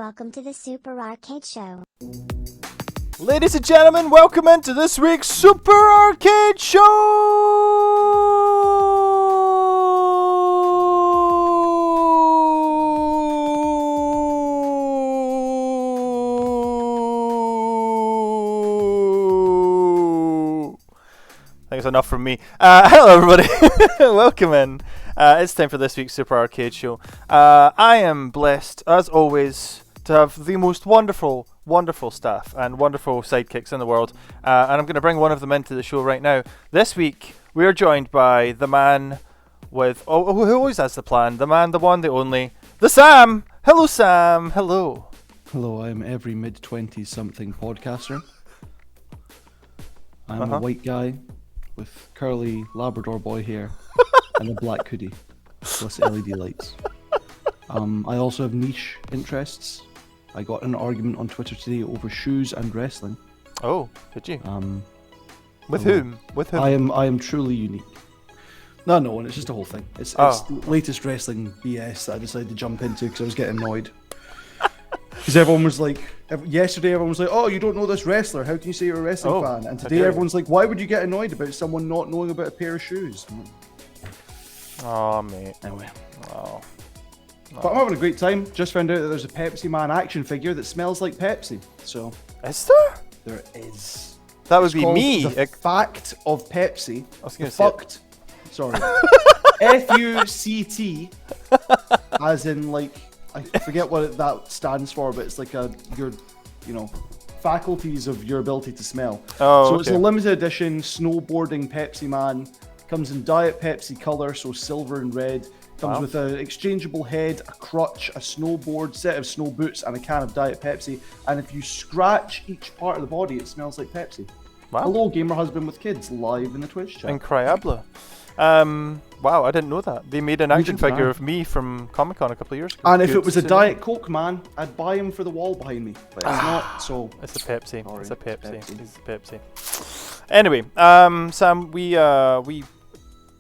welcome to the Super Arcade Show. Ladies and gentlemen, welcome into this week's Super Arcade Show! I think it's enough from me. Hello everybody, welcome in. It's time for this week's Super Arcade Show. I am blessed, as always, to have the most wonderful staff and wonderful sidekicks in the world, and I'm going to bring one of them into the show right now. This week we are joined by the man with who always has the plan, the man, the one, the only, the Sam. Hello Sam. Hello. I'm every mid-20s something podcaster. I'm a white guy with curly Labrador boy hair and a black hoodie plus LED lights. I also have niche interests. I got in an argument on Twitter today over shoes and wrestling. Oh, did you? With whom? I am truly unique. No, it's just a whole thing. It's latest wrestling BS that I decided to jump into because I was getting annoyed. Because everyone was like, yesterday everyone was like, oh, you don't know this wrestler, how can you say you're a wrestling fan? And today everyone's like, why would you get annoyed about someone not knowing about a pair of shoes? Oh, mate. Anyway. Oh. But I'm having a great time. Just found out that there's a Pepsi Man action figure that smells like Pepsi. So Is there? there is. That would It's be called me. The Fact of Pepsi. I was going to The say Fucked. Sorry. F-U-C-T. As in, like, I forget what that stands for, but it's like your faculties of your ability to smell. Oh, so it's okay. a limited edition snowboarding Pepsi Man. Comes in Diet Pepsi colour, so silver and red. Comes with an exchangeable head, a crutch, a snowboard, set of snow boots, and a can of Diet Pepsi. And if you scratch each part of the body, it smells like Pepsi. Wow. Hello, gamer husband with kids, live in the Twitch chat. Incredible. Wow, I didn't know that. They made an action figure of me from Comic-Con a couple of years ago. And if it was a Diet Coke man, I'd buy him for the wall behind me. But it's not, so... It's a Pepsi. Sorry, It's a Pepsi. Pepsi. It's a Pepsi. Anyway, Sam, we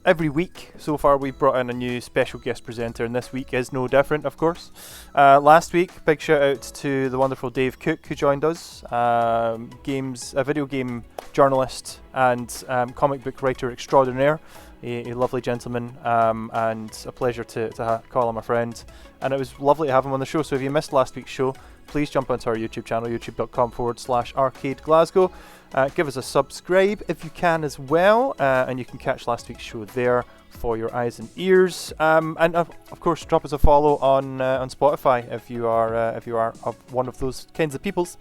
every week so far we've brought in a new special guest presenter, and this week is no different, of course. Last week, big shout out to the wonderful Dave Cook who joined us, a video game journalist and comic book writer extraordinaire, a lovely gentleman, and a pleasure to call him a friend. And it was lovely to have him on the show. So if you missed last week's show, please jump onto our YouTube channel, youtube.com/arcadeglasgow. Give us a subscribe if you can as well, and you can catch last week's show there for your eyes and ears. And of course, drop us a follow on Spotify if you are one of those kinds of peoples,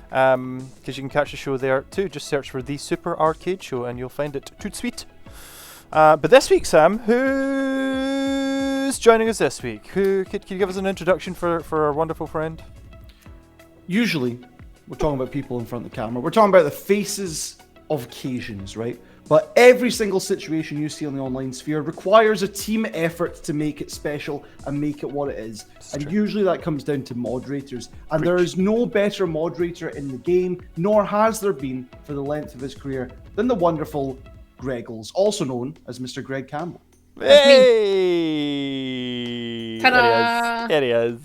because you can catch the show there too. Just search for the Super Arcade Show and you'll find it toot sweet. But this week, Sam, who's joining us this week? Can you give us an introduction for our wonderful friend? Usually, we're talking about people in front of the camera. We're talking about the faces of occasions, right? But every single situation you see on the online sphere requires a team effort to make it special and make it what it is. And usually that comes down to moderators. And there is no better moderator in the game, nor has there been for the length of his career, than the wonderful Greggles, also known as Mr. Greg Campbell. Hey! Ta-da! There he is.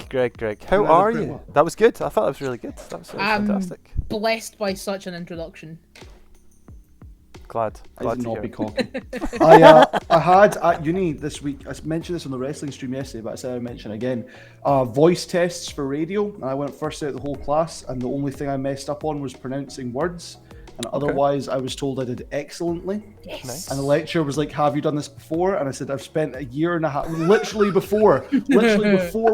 Greg. How are you? Well. That was good. I thought that was really good. That was fantastic. Blessed by such an introduction. Glad I to did not hear be it. cocky. I had at uni this week, I mentioned this on the wrestling stream yesterday, but I said I'd mention it again, voice tests for radio, and I went first out of the whole class, and the only thing I messed up on was pronouncing words, and otherwise I was told I did excellently. Yes. Nice. And the lecturer was like, have you done this before? And I said, I've spent a year and a half, literally before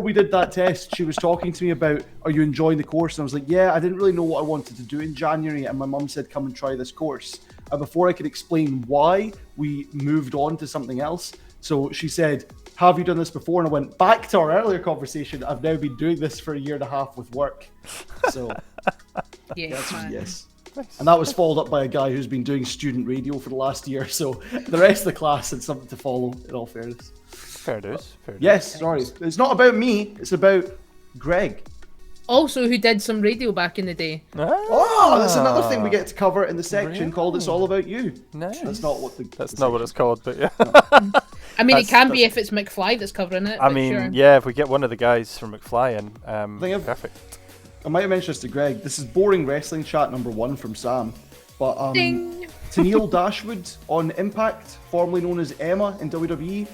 we did that test, she was talking to me about, are you enjoying the course? And I was like, yeah, I didn't really know what I wanted to do in January, and my mum said, come and try this course. And before I could explain why, we moved on to something else. So she said, have you done this before? And I went back to our earlier conversation. I've now been doing this for a year and a half with work. So Yes, man. yes. Nice. And that was followed up by a guy who's been doing student radio for the last year. So the rest of the class had something to follow, in all fairness. Fair dues. Yes, sorry. It's not about me. It's about Greg. Also, who did some radio back in the day. Oh, that's another thing we get to cover in the section called "It's All About You." Nice. That's not what That's not what it's called, but yeah. I mean, it can be that's- if it's McFly that's covering it. I but mean, sure. yeah, if we get one of the guys from McFly in, think I've- perfect. I might have mentioned this to Greg. This is boring wrestling chat number 1 from Sam. But Ding. Tennille Dashwood on Impact, formerly known as Emma in WWE.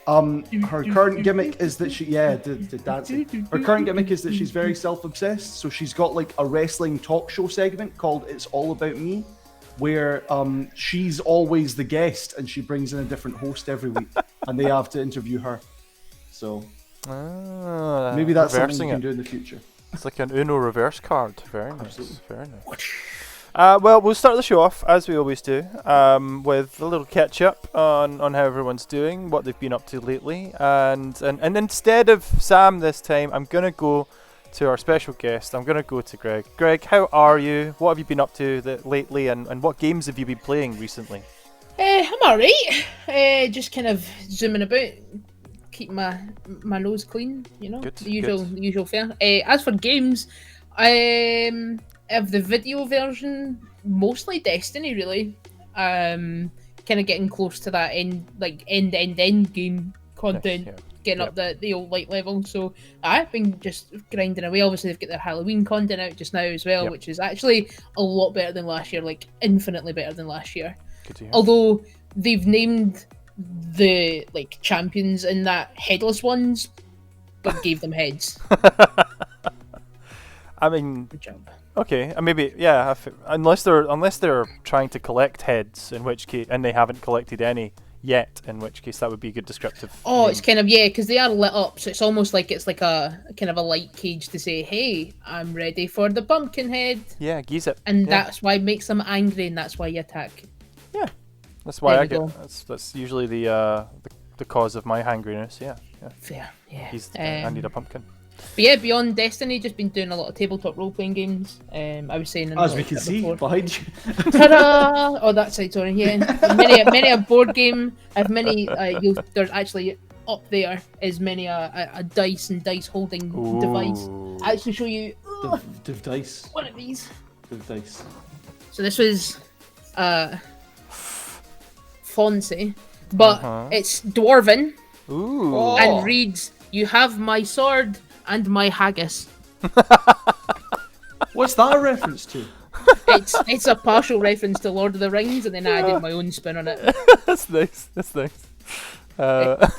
Her current gimmick is that the dancing. Her current gimmick is that she's very self-obsessed. So she's got like a wrestling talk show segment called "It's All About Me," where she's always the guest and she brings in a different host every week, and they have to interview her. So maybe that's something you can do in the future. It's like an Uno reverse card. Very nice. Absolutely. Very nice. Well, we'll start the show off, as we always do, with a little catch-up on how everyone's doing, what they've been up to lately. And instead of Sam this time, I'm going to go to our special guest. I'm going to go to Greg. Greg, how are you? What have you been up to lately, and what games have you been playing recently? I'm alright. Just kind of zooming about, keep my nose clean, you know, Good, the usual fare. As for games, of the video version, mostly Destiny, really. Kind of getting close to that end game content, Nice, yeah. getting up the old light level. So I've been just grinding away. Obviously, they've got their Halloween content out just now as well, Yep. which is actually a lot better than last year, like infinitely better than last year. Good to hear. Although they've named the like champions in that headless ones, but gave them heads. I mean, Good job. okay, maybe yeah. Unless they're trying to collect heads, in which case, and they haven't collected any yet, in which case that would be a good descriptive. Oh, name. it's kind of, yeah, because they are lit up, so it's almost like it's like a kind of a light cage to say, hey, I'm ready for the pumpkin head. Yeah, geese it. And yeah. that's why it makes them angry, and that's why you attack. Yeah, that's why There I we get. go. That's usually the cause of my hangriness. Yeah, yeah. Fair, yeah. I need a pumpkin. But yeah, beyond Destiny, just been doing a lot of tabletop role-playing games. I was saying... in As the we can bit see before. behind you. Ta-da! Oh, that side, sorry, yeah. many a board game. I've many... there's actually... Up there is many a dice and dice holding device. Ooh. I actually show you Div dice. one of these. Div dice. So this was Fonzie, but it's Dwarven Ooh. Oh. and reads, "You have my sword and my haggis." What's that a reference to? It's a partial reference to Lord of the Rings, and then I did my own spin on it. That's nice. That's nice. But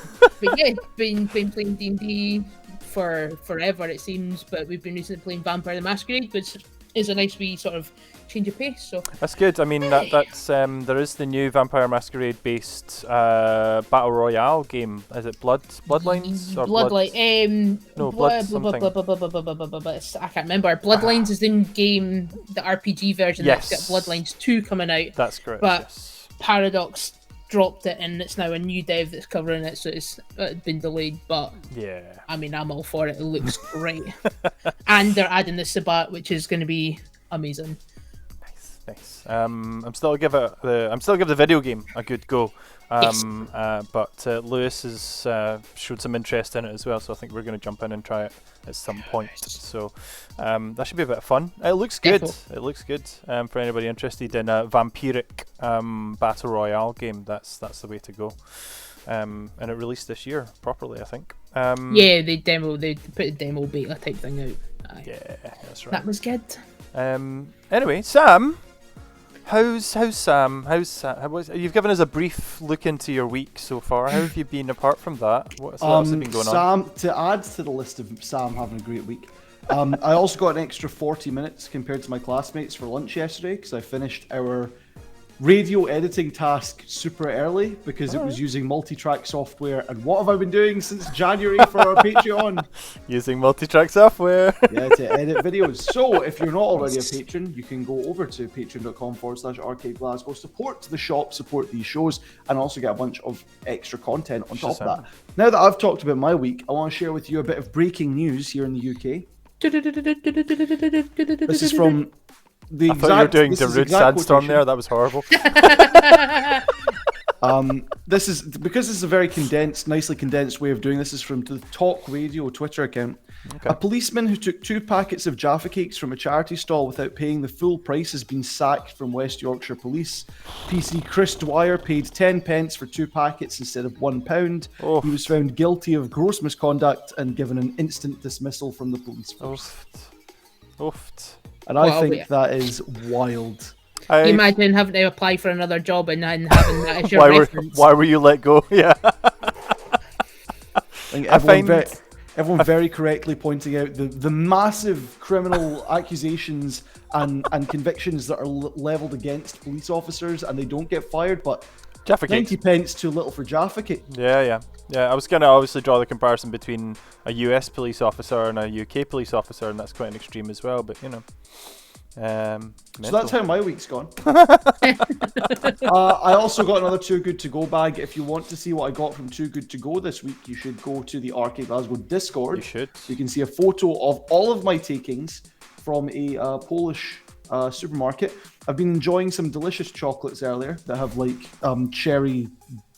yeah, been playing D&D for forever it seems, but we've been recently playing Vampire the Masquerade, which is a nice wee sort of change of pace. So That's good. I mean, that's there is the new Vampire Masquerade based battle royale game. Is it Bloodlines or Bloodline. No, Blood something. I can't remember. Bloodlines is the new game, the RPG version. Yes. That's got Bloodlines 2 coming out. That's correct. But- yes. Paradox dropped it, and it's now a new dev that's covering it, so it's been delayed. But Yeah. I mean, I'm all for it. It looks great, and they're adding the Sabat, which is going to be amazing. Nice. I'm still give the video game a good go. But Lewis has showed some interest in it as well, so I think we're going to jump in and try it at some point. So that should be a bit of fun. It looks good. Defo. It looks good for anybody interested in a vampiric battle royale game. That's the way to go. And it released this year properly, I think. Yeah, they put a demo beta type thing out. Aye. Yeah, that's right. That was good. Anyway, Sam. How's Sam? You've given us a brief look into your week so far. How have you been apart from that? What else has been going on? Sam, to add to the list of Sam having a great week, I also got an extra 40 minutes compared to my classmates for lunch yesterday because I finished our radio editing task super early because it was using multi-track software. And what have I been doing since January for our Patreon? Using multi-track software. Yeah, to edit videos. So if you're not already a patron, you can go over to patreon.com/arcade Glasgow, support the shop, support these shows, and also get a bunch of extra content on top of that. Now that I've talked about my week, I want to share with you a bit of breaking news here in the UK. This is from the I thought you were doing Darude Sandstorm there. That was horrible. This is a very nicely condensed way of doing this. Is from the Talk Radio Twitter account. Okay. A policeman who took 2 packets of Jaffa cakes from a charity stall without paying the full price has been sacked from West Yorkshire Police. PC Chris Dwyer paid 10 pence for 2 packets instead of £1. Oh. He was found guilty of gross misconduct and given an instant dismissal from the police force. Oofed. And I think that is wild. Imagine having to apply for another job and then having that as your reference. Why were you let go? Yeah. Everyone very correctly pointing out the massive criminal accusations and convictions that are levelled against police officers, and they don't get fired, but Jaffa 90 pence too little for Jaffa cake. Yeah. I was going to obviously draw the comparison between a US police officer and a UK police officer, and that's quite an extreme as well, but you know. So that's how my week's gone. I also got another Too Good To Go bag. If you want to see what I got from Too Good To Go this week, you should go to the R-CADE Glasgow Discord. You should. You can see a photo of all of my takings from a Polish supermarket. I've been enjoying some delicious chocolates earlier that have like cherry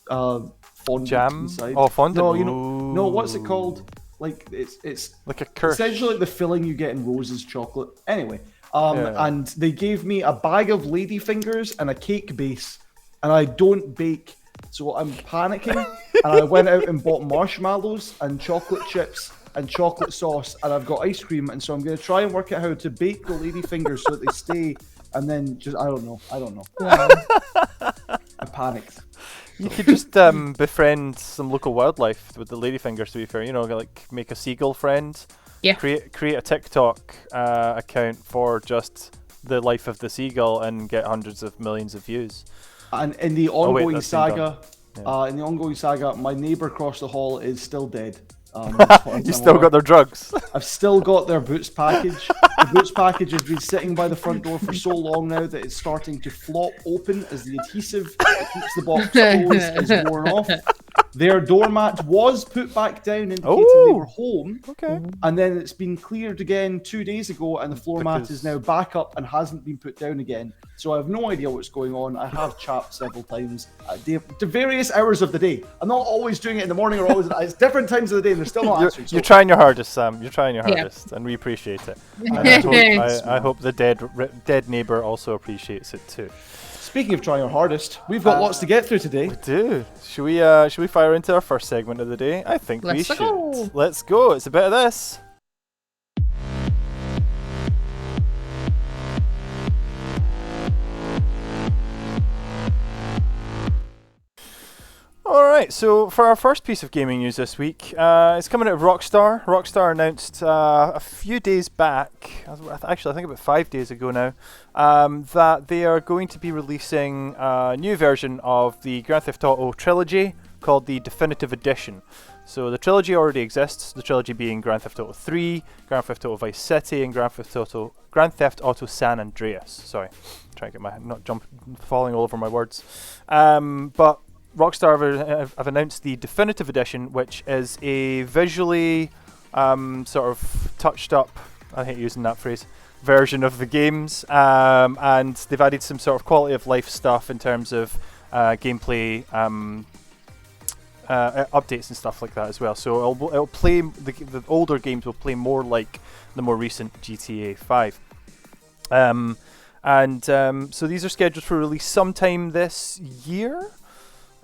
fondant jam inside. Oh, fondant. No, what's it called? Like it's like a curse. Essentially like the filling you get in Rose's chocolate. Anyway. And they gave me a bag of ladyfingers and a cake base, and I don't bake, so I'm panicking. And I went out and bought marshmallows and chocolate chips and chocolate sauce, and I've got ice cream, and so I'm going to try and work out how to bake the ladyfingers so that they stay, and then just I don't know. I panicked. You could just befriend some local wildlife with the ladyfingers, to be fair. You know, like make a seagull friend. Yeah. Create a TikTok account for just the life of the seagull and get hundreds of millions of views. And in the ongoing saga, my neighbour across the hall is still dead. You still got their drugs. I've still got their boots package. The boots package has been sitting by the front door for so long now that it's starting to flop open as the adhesive that keeps the box closed is worn off. Their doormat was put back down, indicating they were home. Okay. And then it's been cleared again 2 days ago, and the floor mat is now back up and hasn't been put down again. So I have no idea what's going on. I have chapped several times at various hours of the day. I'm not always doing it in the morning or always. It's different times of the day, and they're still not answering. You're trying your hardest, Sam. You're trying your hardest, and we appreciate it. And I hope the dead neighbour also appreciates it too. Speaking of trying our hardest, we've got lots to get through today. We do. Should we fire into our first segment of the day? I think we should. Go. Let's go. It's a bit of this. Alright, so for our first piece of gaming news this week, it's coming out of Rockstar. Rockstar announced a few days back, actually I think about 5 days ago now, that they are going to be releasing a new version of the Grand Theft Auto Trilogy called the Definitive Edition. So the Trilogy already exists, the Trilogy being Grand Theft Auto 3, Grand Theft Auto Vice City, and Grand Theft Auto San Andreas. Sorry, trying to get falling all over my words. But Rockstar have announced the Definitive Edition, which is a visually sort of touched up, I hate using that phrase, version of the games, and they've added some sort of quality of life stuff in terms of gameplay updates and stuff like that as well. So it'll play, the older games will play more like the more recent GTA 5. So these are scheduled for release sometime this year.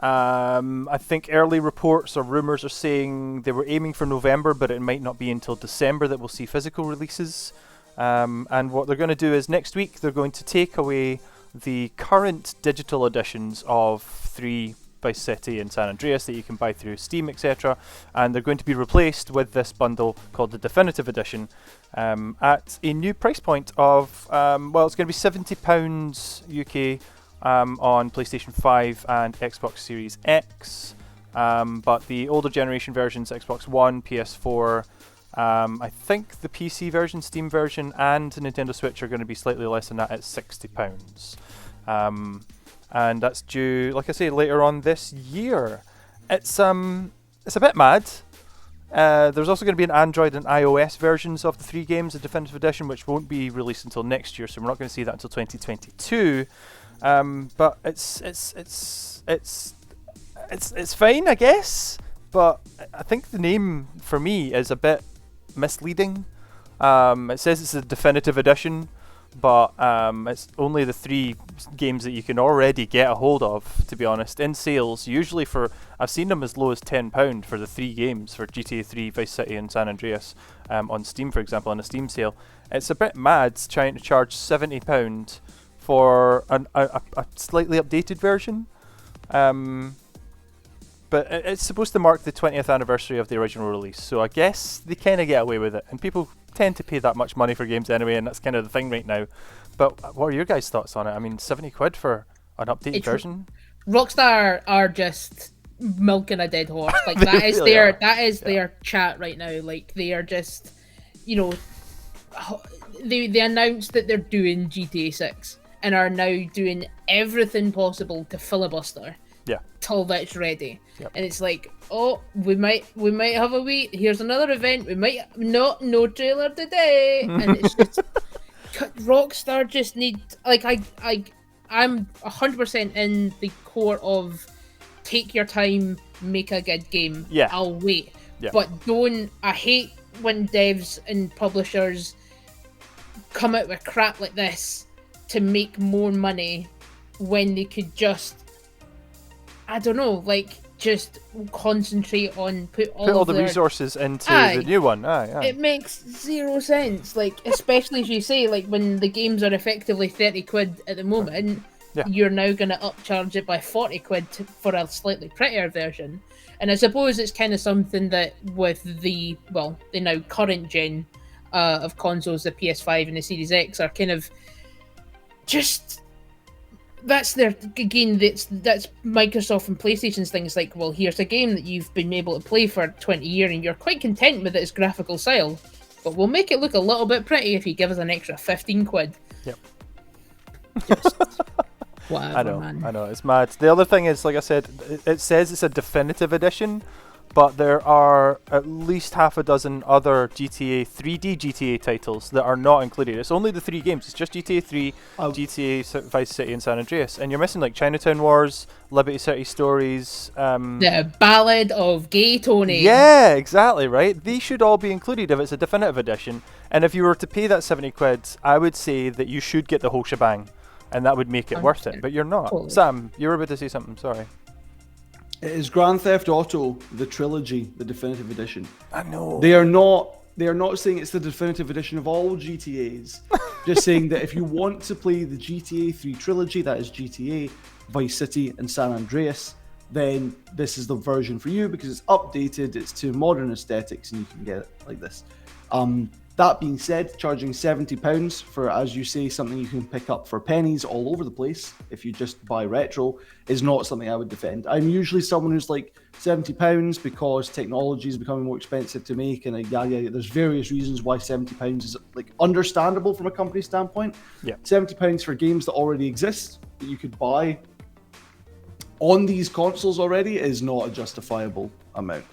I think early reports or rumours are saying they were aiming for November, but it might not be until December that we'll see physical releases. And what they're going to do is next week they're going to take away the current digital editions of 3, Vice City and San Andreas that you can buy through Steam, etc. And they're going to be replaced with this bundle called the Definitive Edition at a new price point of, it's going to be £70 UK on PlayStation 5 and Xbox Series X, but the older generation versions, Xbox One, PS4, I think the PC version, Steam version, and Nintendo Switch are going to be slightly less than that at £60. And that's due, like I say, later on this year. It's a bit mad. There's also going to be an Android and iOS versions of the 3 games, the Definitive Edition, which won't be released until next year, so we're not going to see that until 2022. But it's it's fine, I guess, but I think the name for me is a bit misleading. It says it's a definitive edition, but it's only the 3 games that you can already get a hold of, to be honest, in sales. Usually I've seen them as low as £10 for the 3 games for GTA 3, Vice City and San Andreas on Steam, for example, on a Steam sale. It's a bit mad trying to charge £70 for a slightly updated version. But it's supposed to mark the 20th anniversary of the original release, so I guess they kind of get away with it. And people tend to pay that much money for games anyway, and that's kind of the thing right now. But what are your guys' thoughts on it? I mean, £70 for an updated version? Rockstar are just milking a dead horse. Like that is really their chat right now. Like they are just, you know, they announced that they're doing GTA 6 and are now doing everything possible to filibuster. Yeah. Till that's ready. Yep. And it's like, oh, we might have a wee. Here's another event. We might no trailer today. And it's just Rockstar just need I'm 100% in the core of take your time, make a good game. Yeah. I'll wait. Yeah. But I hate when devs and publishers come out with crap like this to make more money when they could just, I don't know, like just concentrate on put all the resources into the new one. Aye. It makes zero sense. Like, especially as you say, like when the games are effectively 30 quid at the moment, you're now going to upcharge it by 40 quid for a slightly prettier version. And I suppose it's kind of something that with the now current gen of consoles, the PS5 and the Series X, are kind of just, that's Microsoft and PlayStation's things. Like, well, here's a game that you've been able to play for 20 years and you're quite content with its graphical style, but we'll make it look a little bit pretty if you give us an extra 15 quid. Yep. Just whatever, I know, it's mad. The other thing is, like I said, it says it's a definitive edition, but there are at least half a dozen other 3D GTA titles that are not included. It's only the 3 games. It's just GTA 3, GTA Vice City and San Andreas. And you're missing like Chinatown Wars, Liberty City Stories. The Ballad of Gay Tony. Yeah, exactly, right? These should all be included if it's a definitive edition. And if you were to pay that 70 quid, I would say that you should get the whole shebang. And that would make it worth it. But you're not. Totally. Sam, you were about to say something, sorry. It is Grand Theft Auto, the Trilogy, the definitive edition. I know. They are not saying it's the definitive edition of all GTAs. Just saying that if you want to play the GTA 3 Trilogy, that is GTA, Vice City, and San Andreas, then this is the version for you because it's updated, it's to modern aesthetics, and you can get it like this. That being said, charging £70 for, as you say, something you can pick up for pennies all over the place if you just buy retro is not something I would defend. I'm usually someone who's like £70 because technology is becoming more expensive to make, and there's various reasons why £70 is like understandable from a company standpoint. Yeah, £70 for games that already exist that you could buy on these consoles already is not a justifiable amount,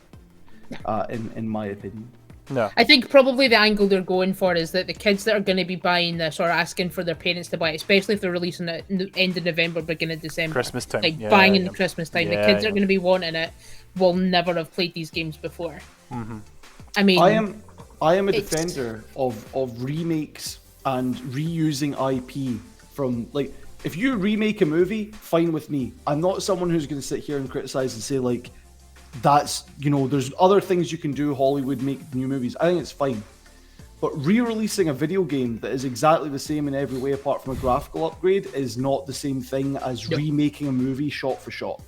in my opinion. No. I think probably the angle they're going for is that the kids that are going to be buying this or asking for their parents to buy it, especially if they're releasing it in the end of November, beginning of December, Christmas time, buying in the Christmas time, the kids are going to be wanting it, will never have played these games before. Mm-hmm. I mean, I am a defender of remakes and reusing IP from, like, if you remake a movie, fine with me. I'm not someone who's going to sit here and criticize and say like, that's, there's other things you can do. Hollywood make new movies. I think it's fine. But re-releasing a video game that is exactly the same in every way apart from a graphical upgrade is not the same thing as remaking a movie shot for shot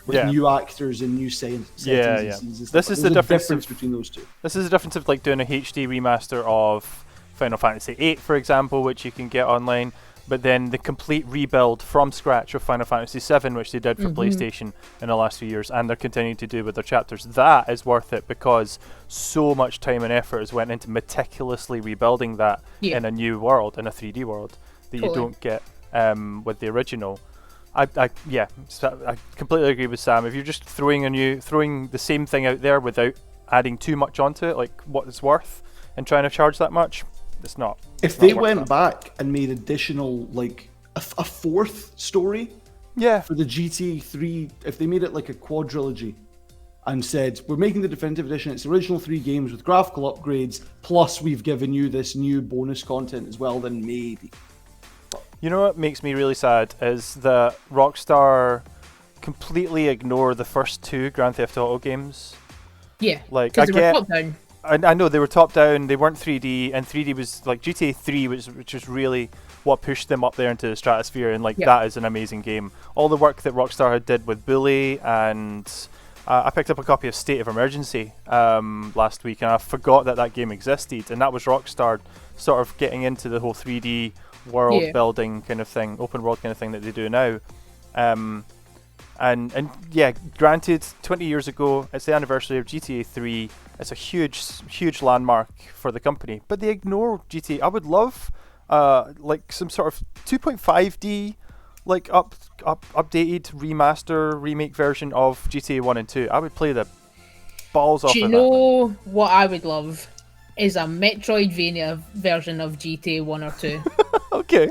with new actors and new settings. And scenes. This is the difference between those two. This is the difference of like doing a HD remaster of Final Fantasy VIII, for example, which you can get online. But then the complete rebuild from scratch of Final Fantasy VII, which they did for PlayStation in the last few years, and they're continuing to do with their chapters, that is worth it because so much time and effort has went into meticulously rebuilding that in a new world, in a 3D world, that you don't get with the original. I completely agree with Sam. If you're just throwing the same thing out there without adding too much onto it, like what it's worth, and trying to charge that much, it's not. If they went back and made additional, like a fourth story Yeah. for the GTA 3, if they made it like a quadrilogy and said, we're making the definitive edition, it's the original 3 games with graphical upgrades, plus we've given you this new bonus content as well, then maybe. You know what makes me really sad is that Rockstar completely ignore the first 2 Grand Theft Auto games. Yeah, like because they were top down. I know they were top down, they weren't 3D, and 3D was like GTA 3, which was really what pushed them up there into the stratosphere, and that is an amazing game. All the work that Rockstar had did with Bully, and I picked up a copy of State of Emergency last week, and I forgot that game existed, and that was Rockstar sort of getting into the whole 3D world building kind of thing, open world kind of thing that they do now. And yeah, granted, 20 years ago, it's the anniversary of GTA 3. It's a huge landmark for the company, but they ignore GTA. I would love like some sort of 2.5D like updated remaster remake version of GTA 1 and 2. I would play the balls off of that. Do you know what I would love? Is a Metroidvania version of GTA 1 or 2. Okay.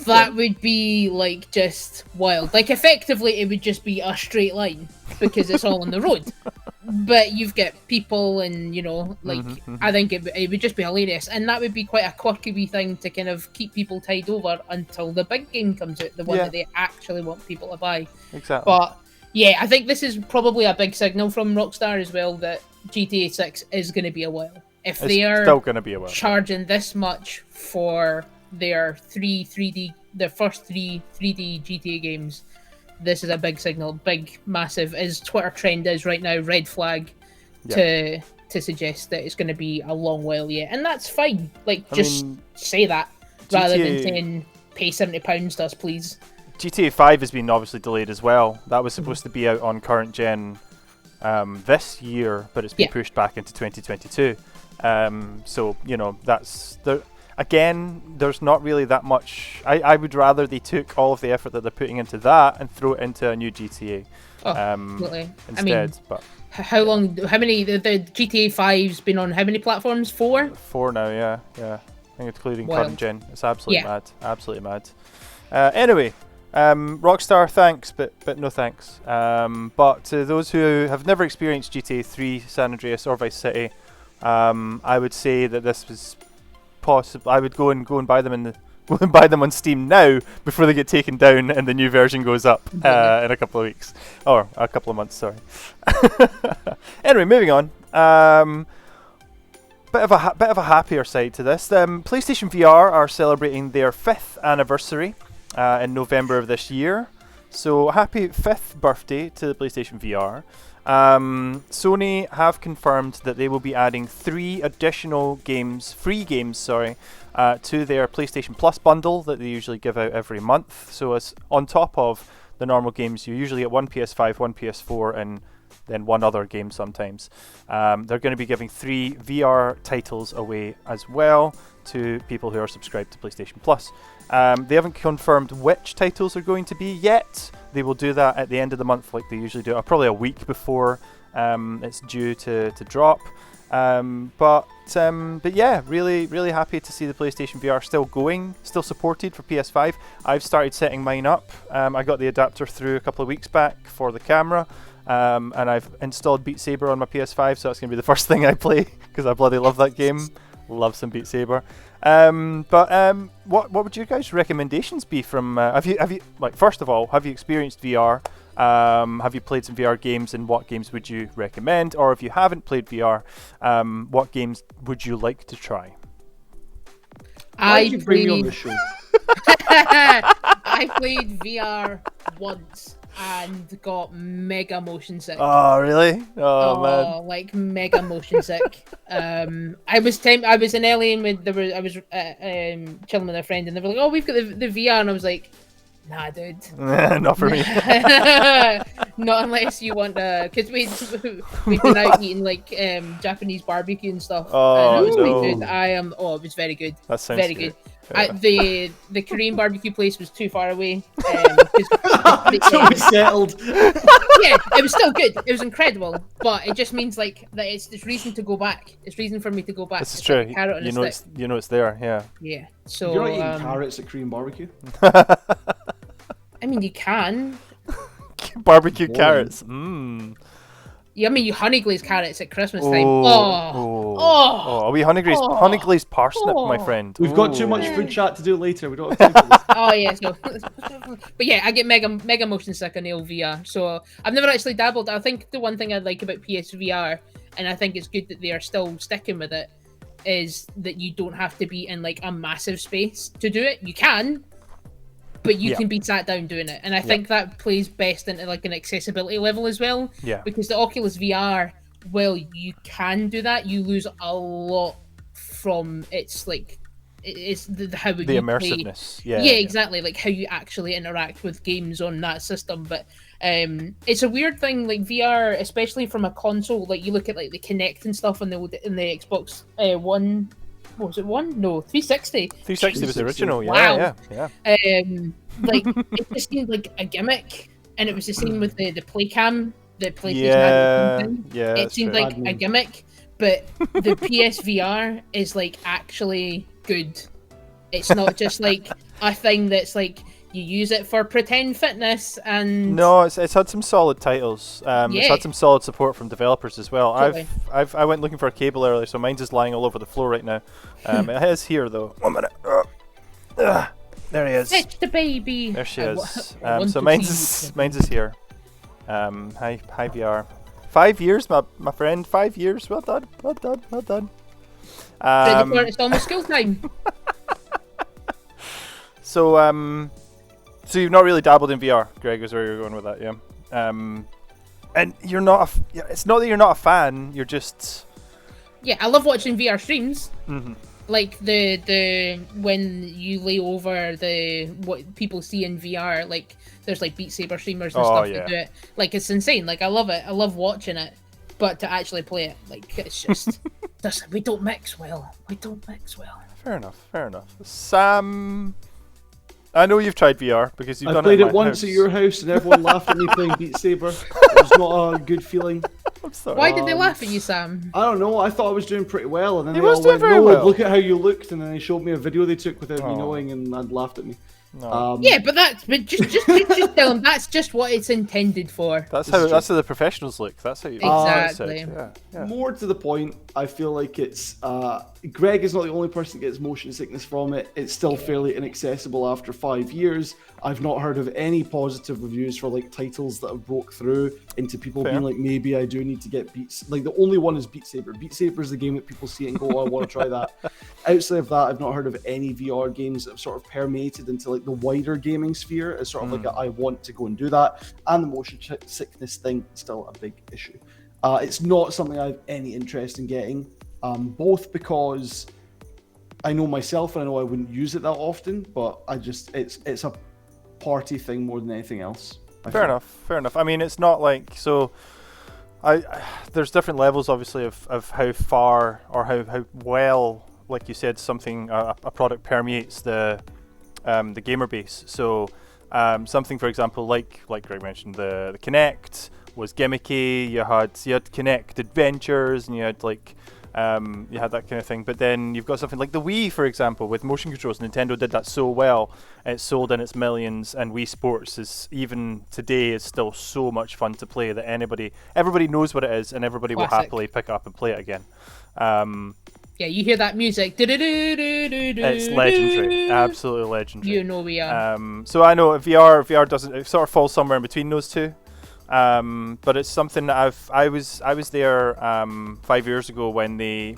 That would be like just wild. Like effectively it would just be a straight line because it's all on the road. But you've got people and, you know, like I think it would just be hilarious. And that would be quite a quirky wee thing to kind of keep people tied over until the big game comes out, the one that they actually want people to buy. Exactly. But yeah, I think this is probably a big signal from Rockstar as well that GTA 6 is going to be a while. If they are still going to be a while. Charging this much for their first three 3D GTA games, this is a big signal, big, massive, as Twitter trend is right now, red flag to suggest that it's going to be a long while yet. And that's fine. Like, say that rather than saying pay £70 to us, please. GTA 5 has been obviously delayed as well. That was supposed to be out on current gen this year, but it's been pushed back into 2022. So, you know, that's there. Again, there's not really that much. I would rather they took all of the effort that they're putting into that and throw it into a new GTA absolutely. instead. But how many the GTA 5's been on how many platforms? 4? 4 now, yeah. I think including current gen. It's absolutely mad. Anyway, Rockstar, thanks, but no thanks. But to those who have never experienced GTA 3, San Andreas, or Vice City, I would say that this was possible. I would go and buy them buy them on Steam now before they get taken down and the new version goes up in a couple of weeks or a couple of months. Sorry. Anyway, moving on. Bit of a happier side to this. PlayStation VR are celebrating their 5th anniversary in November of this year. So happy 5th birthday to the PlayStation VR. Sony have confirmed that they will be adding 3 additional free games, to their PlayStation Plus bundle that they usually give out every month. So as on top of the normal games, you usually get 1 PS5, 1 PS4, and then 1 other game sometimes. They're going to be giving 3 VR titles away as well to people who are subscribed to PlayStation Plus. They haven't confirmed which titles are going to be yet. They will do that at the end of the month like they usually do, probably a week before it's due to drop. But yeah, really happy to see the PlayStation VR still going, still supported for PS5. I've started setting mine up. I got the adapter through a couple of weeks back for the camera. And I've installed Beat Saber on my PS5, so that's going to be the first thing I play because I bloody love that game. Love some Beat Saber. What would your guys' recommendations be from? Have you like, first of all, have you experienced VR? Have you played some VR games, and what games would you recommend? Or if you haven't played VR, what games would you like to try? I played VR once and got mega motion sick. Oh really? Oh man! Like mega motion sick. I was in LA and I was chilling with a friend, and they were like, "Oh, we've got the VR," and I was like, "Nah, dude, not for me." Not unless you want because we'd been out eating like Japanese barbecue and stuff. Oh, and I was no. like, dude, it was very good. That sounds very good. The Korean barbecue place was too far away. Until we settled. Yeah, it was still good. It was incredible, but it just means like that it's reason to go back. It's reason for me to go back. This is true. Like carrot on a stick. You know it's there. Yeah. Yeah. So you're not eating carrots at Korean barbecue. I mean, you can. Barbecue Boring. carrots. Mmm. Yeah, I mean, you honey glazed carrots at Christmas time. Oh, are we honey glazed parsnip, my friend? We've got too much Ooh. food chat to do later. We don't have time for this. Oh yeah, so but yeah, I get mega motion sick on VR. So I've never actually dabbled. I think the one thing I like about PSVR, and I think it's good that they are still sticking with it, is that you don't have to be in like a massive space to do it. You can, but you can be sat down doing it. And I think that plays best into like an accessibility level as well. Yeah. Because the Oculus VR, well, you can do that. You lose a lot from its like it's how would The you immersiveness. play. Yeah. Exactly. Like how you actually interact with games on that system. But it's a weird thing, like VR, especially from a console. Like you look at like the Kinect and stuff in the Xbox One. What was it? One? No, 360. 360 was the original. Wow. Yeah. Like it just seemed like a gimmick, and it was the same with the Playcam. The PlayStation Yeah. had the same thing. Yeah. It that's seemed true. like a gimmick, but the PSVR is like actually good. It's not just like a thing that's like you use it for pretend fitness and No, it's had some solid titles. It's Yeah. had some solid support from developers as well. Totally. I went looking for a cable earlier, so mine's just lying all over the floor right now. It is here though. 1 minute. There he is. Fetch the baby. There she I is. want So to mine's see is here. Hi VR. 5 years, my friend. 5 years. Well done. It's almost school time. So you've not really dabbled in VR, Greg, is where you're going with that, yeah. And you're not. It's not that you're not a fan. You're just. Yeah, I love watching VR streams. Mm-hmm. Like the when you lay over the what people see in VR, like there's like Beat Saber streamers and stuff that do it. Like it's insane. Like I love it. I love watching it. But to actually play it, like it's just we don't mix well. Fair enough. Sam, I know you've tried VR because you've I done played it it once at your house and everyone laughed at me playing Beat Saber. It was not a good feeling. I'm sorry. Why did they laugh at you, Sam? I don't know. I thought I was doing pretty well, and then He they was all doing went, very "No, well." look at how you looked," and then they showed me a video they took without me Oh. knowing, and I'd laughed at me. No. Yeah, but just tell them that's just what it's intended for. That's This is how the professionals look. That's how you. Exactly. Yeah. More to the point, I feel like it's Greg is not the only person that gets motion sickness from it. It's still fairly inaccessible after 5 years. I've not heard of any positive reviews for like titles that have broke through into people Fair. being like, maybe I do need to get Beats. Like the only one is Beat Saber. Beat Saber is the game that people see it and go, oh, I want to try that. Outside of that, I've not heard of any VR games that have sort of permeated into like the wider gaming sphere as sort of like I want to go and do that. And the motion sickness thing is still a big issue. It's not something I have any interest in getting, both because I know myself and I know I wouldn't use it that often, but it's a party thing more than anything else. Fair enough. I mean, it's not like so. There's different levels, obviously, of how far or how well, like you said, something a product permeates the gamer base. So something, for example, like Greg mentioned, the Kinect was gimmicky. You had Kinect adventures, and you had like you had that kind of thing. But then you've got something like the Wii, for example, with motion controls. Nintendo did that so well. It sold in its millions, and Wii Sports is even today is still so much fun to play that everybody knows what it is, and everybody will Classic. happily pick it up and play it again. Yeah, you hear that music. It's legendary, absolutely legendary. You know we are. So I know VR doesn't, it sort of falls somewhere in between those two. But it's something that I was there 5 years ago when they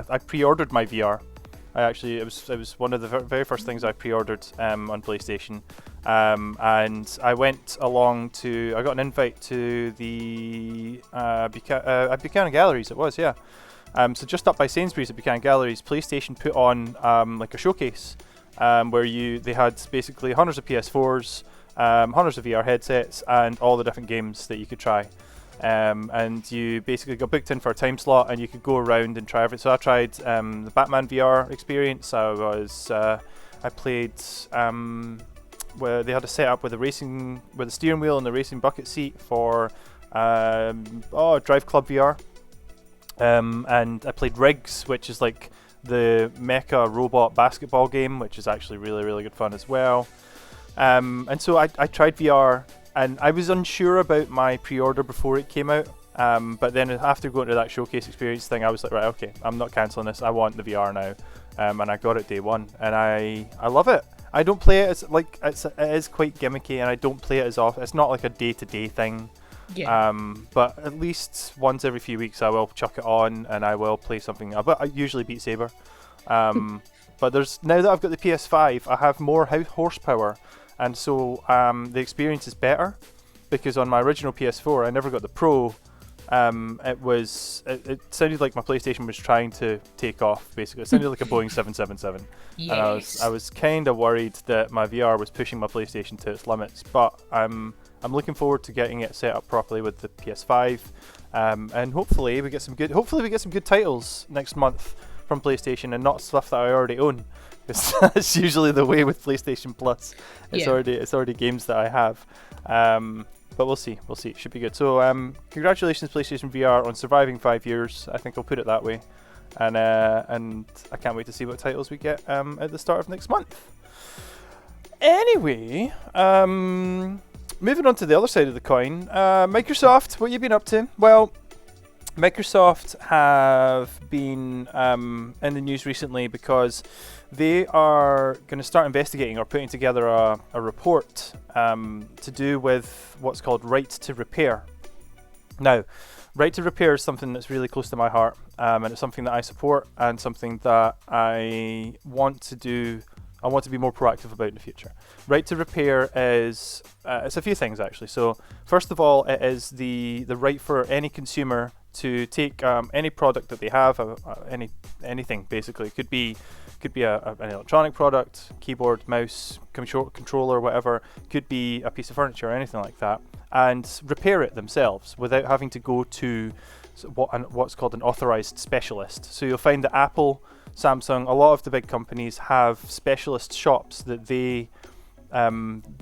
I pre-ordered my VR. It was one of the very first things I pre-ordered on PlayStation, and I went along I got an invite to the Buchanan Galleries. It was, yeah. So just up by Sainsbury's at Buchanan Galleries, PlayStation put on like a showcase where they had basically hundreds of PS4s, hundreds of VR headsets, and all the different games that you could try. And you basically got booked in for a time slot, and you could go around and try everything. So I tried the Batman VR experience. I played where they had a setup with the steering wheel and the racing bucket seat for Drive Club VR. And I played Riggs, which is like the mecha robot basketball game, which is actually really, really good fun as well. And so I tried VR, and I was unsure about my pre-order before it came out. But then after going to that showcase experience thing, I was like, right, okay, I'm not cancelling this. I want the VR now. And I got it day one, and I love it. I don't play it. It is quite gimmicky, and I don't play it as often. It's not like a day-to-day thing. Yeah. But at least once every few weeks, I will chuck it on, and I will play something. But I usually Beat Saber. But now that I've got the PS5, I have more horsepower, and so the experience is better. Because on my original PS4, I never got the Pro. It sounded like my PlayStation was trying to take off. Basically, it sounded like a Boeing 777. Yes. And I was kind of worried that my VR was pushing my PlayStation to its limits. But I'm looking forward to getting it set up properly with the PS5, and hopefully we get some good titles next month from PlayStation, and not stuff that I already own. Because that's usually the way with PlayStation Plus. It's already games that I have. But we'll see. It should be good. So congratulations, PlayStation VR, on surviving 5 years. I think I'll put it that way. And I can't wait to see what titles we get at the start of next month. Anyway, moving on to the other side of the coin. Microsoft, what have you been up to? Well, Microsoft have been in the news recently because they are going to start investigating or putting together a report to do with what's called right to repair. Now, right to repair is something that's really close to my heart, and it's something that I support and something that I want to do. I want to be more proactive about in the future. Right to repair is it's a few things actually. So first of all, it is the right for any consumer to take any product that they have, anything basically. It could be an electronic product, keyboard, mouse, controller, whatever. Could be a piece of furniture or anything like that, and repair it themselves without having to go to what's called an authorized specialist. So you'll find that Apple, Samsung, a lot of the big companies have specialist shops that they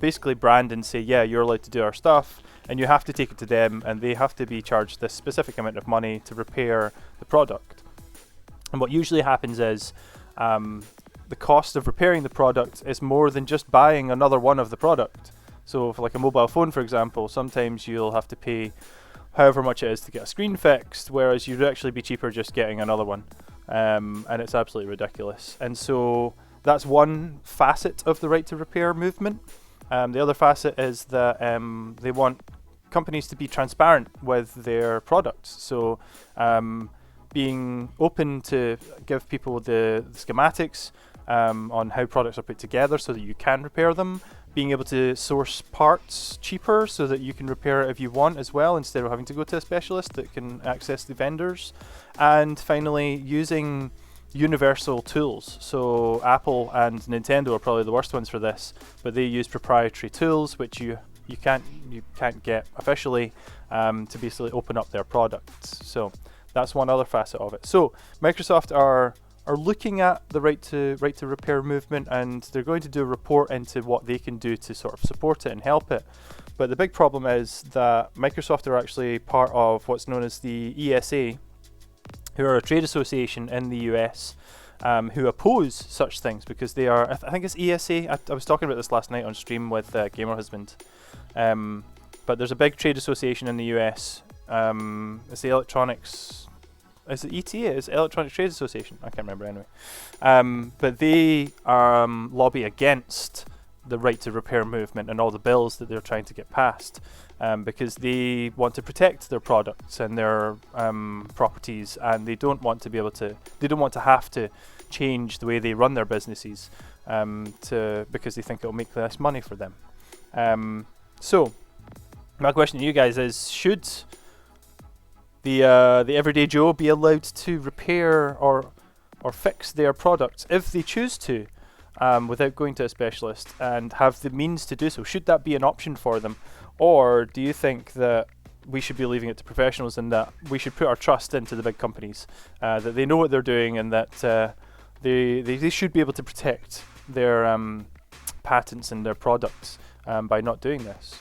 basically brand and say, yeah, you're allowed to do our stuff, and you have to take it to them, and they have to be charged this specific amount of money to repair the product. And what usually happens is the cost of repairing the product is more than just buying another one of the product. So for like a mobile phone, for example, sometimes you'll have to pay however much it is to get a screen fixed, whereas you'd actually be cheaper just getting another one. And it's absolutely ridiculous. And so that's one facet of the right to repair movement. The other facet is that they want companies to be transparent with their products. So being open to give people the schematics on how products are put together so that you can repair them. Being able to source parts cheaper so that you can repair it if you want as well, instead of having to go to a specialist that can access the vendors. And finally, using universal tools. So Apple and Nintendo are probably the worst ones for this, but they use proprietary tools which you can't get officially to basically open up their products. So that's one other facet of it. So Microsoft are looking at the right to repair movement, and they're going to do a report into what they can do to sort of support it and help it. But the big problem is that Microsoft are actually part of what's known as the ESA, who are a trade association in the US, who oppose such things because they are, I think it's ESA. I was talking about this last night on stream with Gamer Husband. But there's a big trade association in the US. It's the Electronics. Is it ETA? It's Electronic Trade Association. I can't remember anyway. But they lobby against the right to repair movement and all the bills that they're trying to get passed, because they want to protect their products and their properties, and they don't want to have to change the way they run their businesses because they think it'll make less money for them. So my question to you guys is, should the everyday Joe be allowed to repair or fix their products if they choose to, without going to a specialist, and have the means to do so? Should that be an option for them, or do you think that we should be leaving it to professionals, and that we should put our trust into the big companies, that they know what they're doing, and that they should be able to protect their patents and their products by not doing this?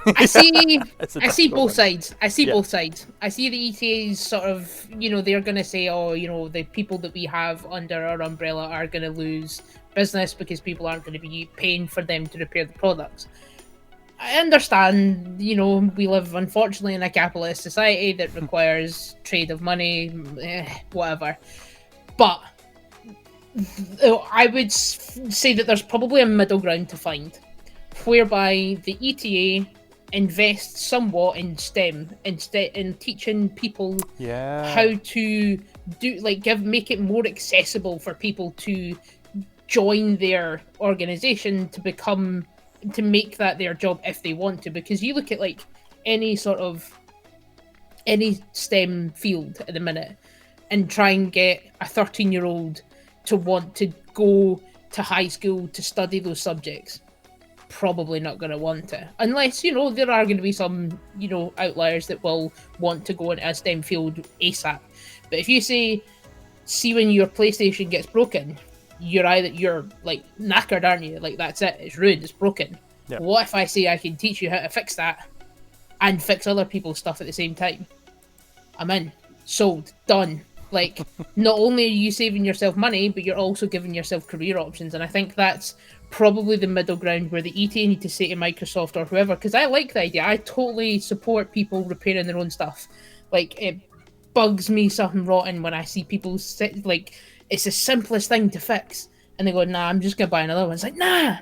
I see both one. sides. I see both sides. I see the ETAs sort of, they're going to say, the people that we have under our umbrella are going to lose business because people aren't going to be paying for them to repair the products. I understand, we live unfortunately in a capitalist society that requires trade of money, whatever. But I would say that there's probably a middle ground to find, whereby the ETA invests somewhat in STEM, in teaching people how to make it more accessible for people to join their organization to make that their job if they want to. Because you look at any STEM field at the minute and try and get a 13-year-old to want to go to high school to study those subjects. Probably not going to want to, unless there are going to be some outliers that will want to go into a STEM field ASAP. But if you see when your PlayStation gets broken, you're knackered, aren't you? That's it, it's ruined, it's broken. Yep. What if I say I can teach you how to fix that and fix other people's stuff at the same time? I'm in, sold, done. Not only are you saving yourself money, but you're also giving yourself career options. And I think that's probably the middle ground where the ETA need to say to Microsoft or whoever, because I like the idea. I totally support people repairing their own stuff. It bugs me something rotten when I see people sit, it's the simplest thing to fix, and they go, nah, I'm just gonna buy another one. It's nah,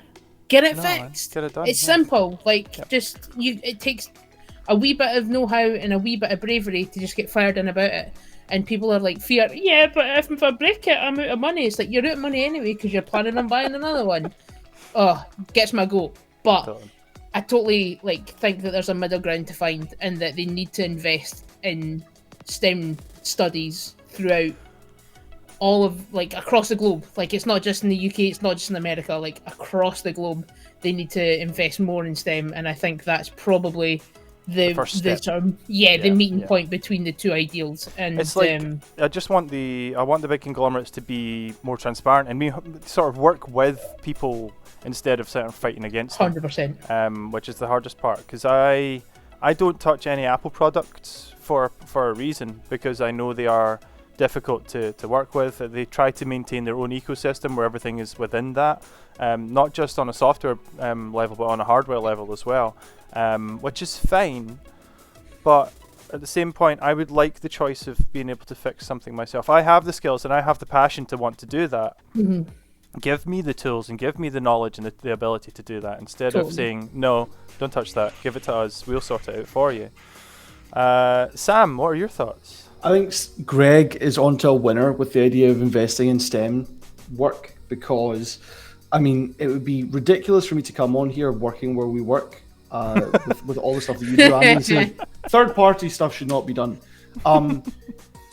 get it fixed. Get it done. It's simple. It takes a wee bit of know-how and a wee bit of bravery to just get fired in about it. And people are fear, yeah, but if I break it, I'm out of money. It's you're out of money anyway because you're planning on buying another one. Oh, gets my goat. But I totally think that there's a middle ground to find, and that they need to invest in STEM studies throughout all of across the globe. It's not just in the UK, it's not just in America. Across the globe, they need to invest more in STEM, and I think that's probably the meeting point between the two ideals. And it's I want the big conglomerates to be more transparent and sort of work with people instead of fighting against them. 100%. Which is the hardest part, because I don't touch any Apple products for a reason, because I know they are difficult to work with. They try to maintain their own ecosystem where everything is within that, not just on a software level but on a hardware level as well, which is fine. But at the same point, I would like the choice of being able to fix something myself. I have the skills and I have the passion to want to do that. Mm-hmm. Give me the tools and give me the knowledge and the ability to do that, instead of saying, no, don't touch that, give it to us, we'll sort it out for you. Sam, what are your thoughts? I think Greg is onto a winner with the idea of investing in STEM work, because, it would be ridiculous for me to come on here working where we work with all the stuff that you do. Third-party stuff should not be done.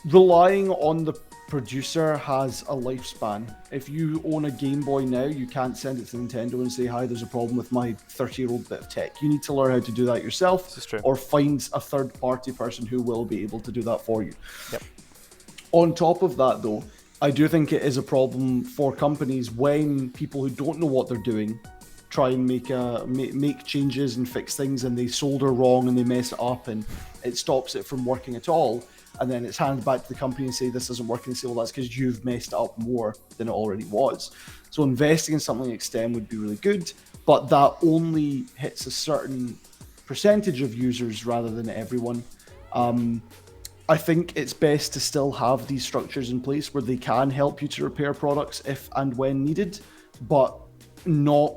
Relying on the producer has a lifespan. If you own a Game Boy now, you can't send it to Nintendo and say, hi, there's a problem with my 30-year-old bit of tech. You need to learn how to do that yourself, this is true, or find a third-party person who will be able to do that for you. Yep. On top of that, though, I do think it is a problem for companies when people who don't know what they're doing try and make changes and fix things, and they solder wrong and they mess it up and it stops it from working at all. And then it's handed back to the company and say, this isn't working. And say, well, that's because you've messed it up more than it already was. So investing in something like STEM would be really good, but that only hits a certain percentage of users rather than everyone. I think it's best to still have these structures in place where they can help you to repair products if and when needed, but not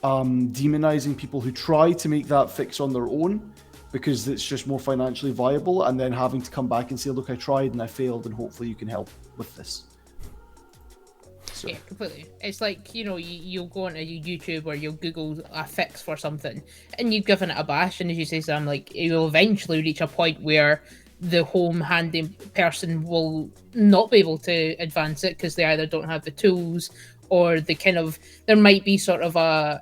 demonizing people who try to make that fix on their own, because it's just more financially viable, and then having to come back and say, look, I tried and I failed, and hopefully you can help with this. So. Yeah, completely. It's you'll go onto YouTube or you'll Google a fix for something and you've given it a bash, and as you say, Sam, you'll eventually reach a point where the home handy person will not be able to advance it because they either don't have the tools, or there might be sort of a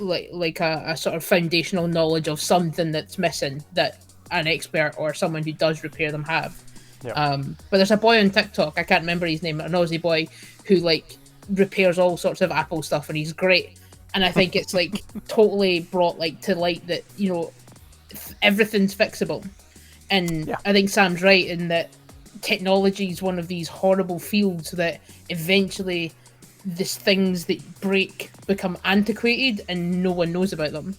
a sort of foundational knowledge of something that's missing that an expert or someone who does repair them have. Yep. But there's a boy on TikTok, I can't remember his name, an Aussie boy who repairs all sorts of Apple stuff, and he's great. And I think it's totally brought to light that everything's fixable. And yeah. I think Sam's right in that technology is one of these horrible fields that eventually these things that break become antiquated and no one knows about them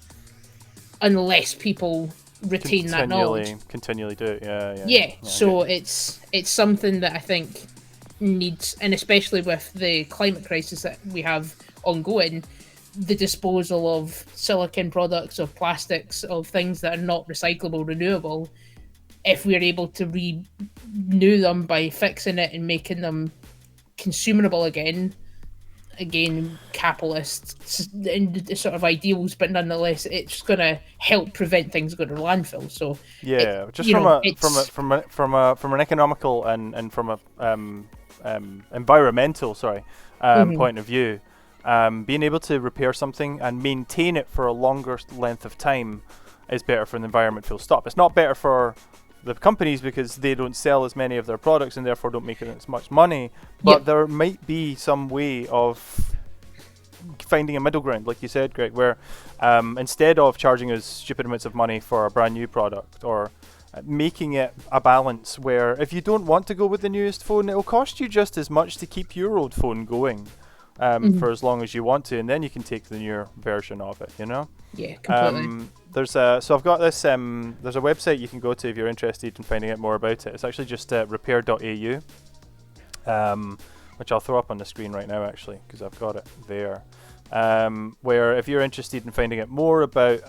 unless people retain that knowledge. Continually do it, yeah. So it's something that I think needs, and especially with the climate crisis that we have ongoing, the disposal of silicon products, of plastics, of things that are not recyclable, renewable, if we're able to renew them by fixing it and making them consumable again, capitalist and sort of ideals, but nonetheless, it's going to help prevent things going to landfill. So from an economical and from a environmental point of view, being able to repair something and maintain it for a longer length of time is better for the environment. Full stop. It's not better for the companies because they don't sell as many of their products and therefore don't make as much money, but there might be some way of finding a middle ground, like you said, Greg, where instead of charging us stupid amounts of money for a brand new product, or making it a balance where if you don't want to go with the newest phone, it'll cost you just as much to keep your old phone going for as long as you want to, and then you can take the newer version of it, you know? Yeah, completely. So I've got this, there's a website you can go to if you're interested in finding out more about it. It's actually just repair.au, which I'll throw up on the screen right now, actually, because I've got it there. Where if you're interested in finding out more about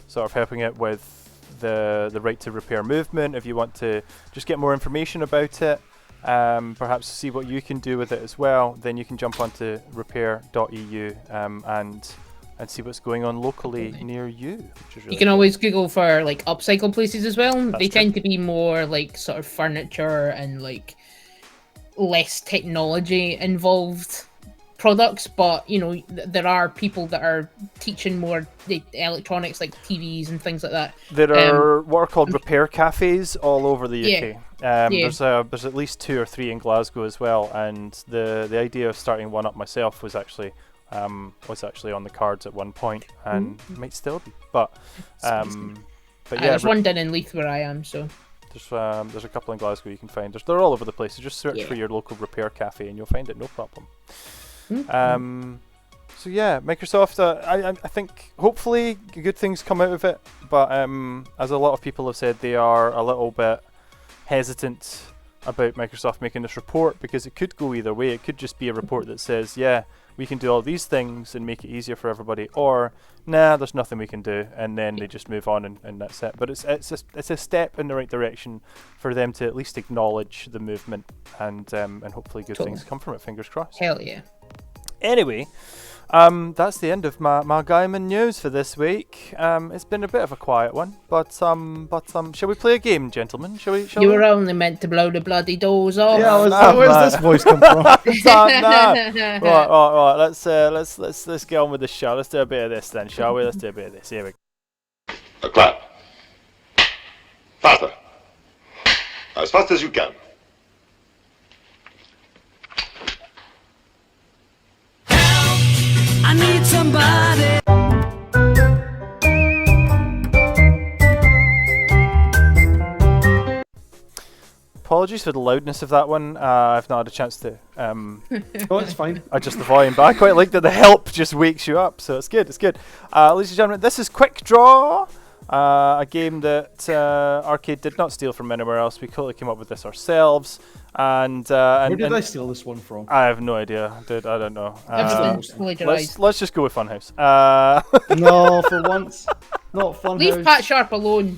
sort of helping it with the right to repair movement, if you want to just get more information about it, perhaps see what you can do with it as well, then you can jump onto repair.eu and see what's going on locally near you. Which is really you can cool. always Google for like upcycle places as well. That's they true. tend to be more like sort of furniture and like less technology involved products, but you know there are people that are teaching more the electronics like TVs and things like that. There are what are called repair cafes all over the UK. There's at least 2 or 3 in Glasgow as well, and the idea of starting one up myself was actually on the cards at one point, and might still be. But yeah, there's one down in Leith where I am, so there's a couple in Glasgow you can find. They're all over the place. So just search for your local repair cafe and you'll find it, no problem. So yeah, Microsoft, I think hopefully good things come out of it, but as a lot of people have said, they are a little bit hesitant about Microsoft making this report because it could go either way. It could just be a report that says, yeah, we can do all these things and make it easier for everybody, or nah, there's nothing we can do, and then they just move on and that's it. But it's a step in the right direction for them to at least acknowledge the movement, and hopefully good things come from it. Fingers crossed. Hell yeah. Anyway, that's the end of my Gaiman news for this week. It's been a bit of a quiet one, but shall we play a game, gentlemen? Shall we? You were only meant to blow the bloody doors off. Yeah, where's this voice come from? Right. Let's get on with the show. Let's do a bit of this then, shall we? Let's do a bit of this. Here we go. A clap. Faster. As fast as you can. I need somebody. Apologies for the loudness of that one. I've not had a chance to Oh, it's fine. adjust the volume, but I quite like that the help just wakes you up, so it's good. It's good. Ladies and gentlemen, this is Quickdraw, a game that R-CADE did not steal from anywhere else. We totally came up with this ourselves. And Where did I steal this one from? I have no idea, dude. I don't know. Everything's plagiarised. Let's just go with Funhouse. No, for once. Not Funhouse. Leave Pat Sharp alone.